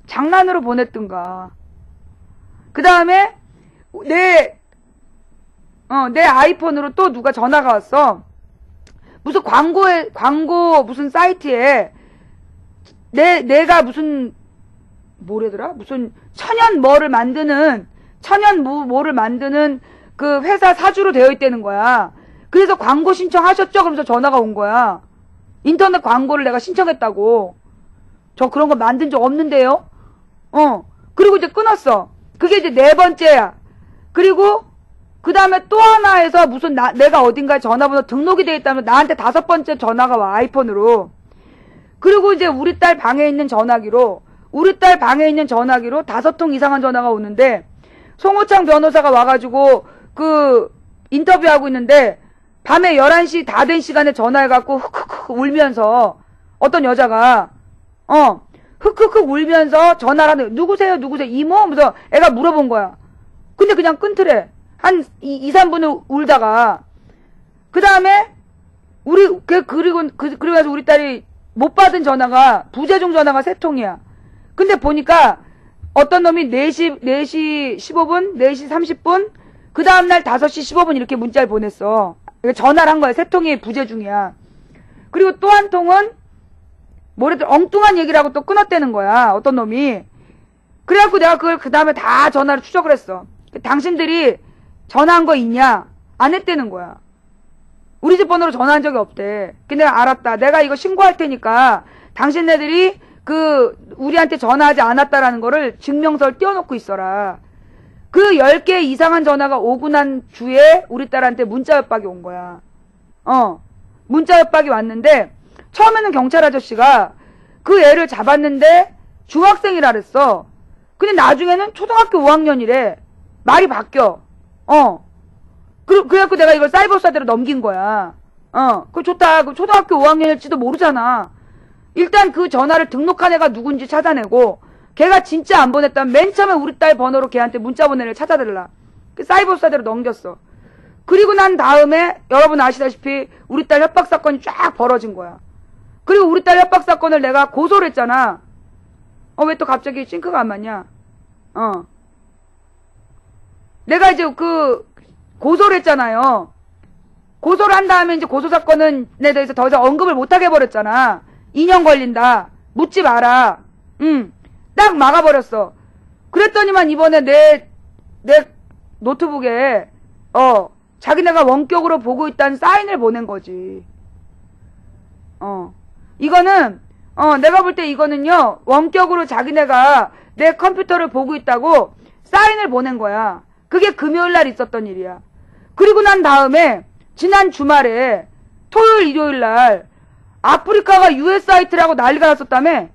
장난으로 보냈든가. 그 다음에 내 아이폰으로 또 누가 전화가 왔어. 무슨 광고 무슨 사이트에 내가 무슨 뭐래더라? 무슨 천연 뭐를 만드는 그 회사 사주로 되어 있다는 거야. 그래서 광고 신청하셨죠? 그러면서 전화가 온 거야. 인터넷 광고를 내가 신청했다고. 저 그런 거 만든 적 없는데요? 그리고 이제 끊었어. 그게 이제 4번째야. 그리고 그 다음에 또 하나에서 무슨 내가 어딘가에 전화번호 등록이 돼 있다면 나한테 5번째 전화가 와, 아이폰으로. 그리고 이제 우리 딸 방에 있는 전화기로 5통 이상한 전화가 오는데 송호창 변호사가 와가지고 인터뷰하고 있는데 밤에 11시 다 된 시간에 전화해갖고 흑흑흑 울면서 어떤 여자가 흑흑흑 울면서 전화를 하는 누구세요? 이모? 하면서 애가 물어본 거야. 근데 그냥 끊더래. 한 2-3분을 울다가 그 다음에 그리고 나서 우리 딸이 못 받은 전화가 부재중 전화가 3통이야. 근데 보니까 어떤 놈이 4시 15분, 4시 30분, 그 다음날 5시 15분 이렇게 문자를 보냈어. 전화를 한 거야. 3통이 부재중이야. 그리고 또 한 통은 엉뚱한 얘기를 하고 또 끊었다는 거야. 어떤 놈이. 그래갖고 내가 그걸 그 다음에 다 전화를 추적을 했어. 당신들이 전화한 거 있냐? 안 했다는 거야. 우리 집 번호로 전화한 적이 없대. 근데 내가 알았다. 내가 이거 신고할 테니까 당신네들이 우리한테 전화하지 않았다라는 거를 증명서를 띄워놓고 있어라. 그 10개 이상한 전화가 오고 난 주에 우리 딸한테 문자 협박이 온 거야. 문자 협박이 왔는데 처음에는 경찰 아저씨가 그 애를 잡았는데 중학생이라 그랬어. 근데 나중에는 초등학교 5학년이래. 말이 바뀌어. 그래갖고 내가 이걸 사이버수사대로 넘긴 거야. 그거 좋다. 그 초등학교 5학년일지도 모르잖아. 일단 그 전화를 등록한 애가 누군지 찾아내고 걔가 진짜 안 보냈다면 맨 처음에 우리 딸 번호로 걔한테 문자 보낸 애를 찾아달라. 그 사이버수사대로 넘겼어. 그리고 난 다음에 여러분 아시다시피 우리 딸 협박 사건이 쫙 벌어진 거야. 그리고 우리 딸 협박 사건을 내가 고소를 했잖아. 왜 또 갑자기 싱크가 안 맞냐? 내가 이제 고소를 했잖아요. 고소를 한 다음에 이제 고소 사건은 에 대해서 더 이상 언급을 못하게 해버렸잖아. 2년 걸린다. 묻지 마라. 딱 막아버렸어. 그랬더니만 이번에 내 노트북에, 자기네가 원격으로 보고 있다는 사인을 보낸 거지. 이거는, 내가 볼 때 이거는요, 원격으로 자기네가 내 컴퓨터를 보고 있다고 사인을 보낸 거야. 그게 금요일 날 있었던 일이야. 그리고 난 다음에, 지난 주말에, 토요일, 일요일 날, 아프리카가 US 사이트라고 난리가 났었다며?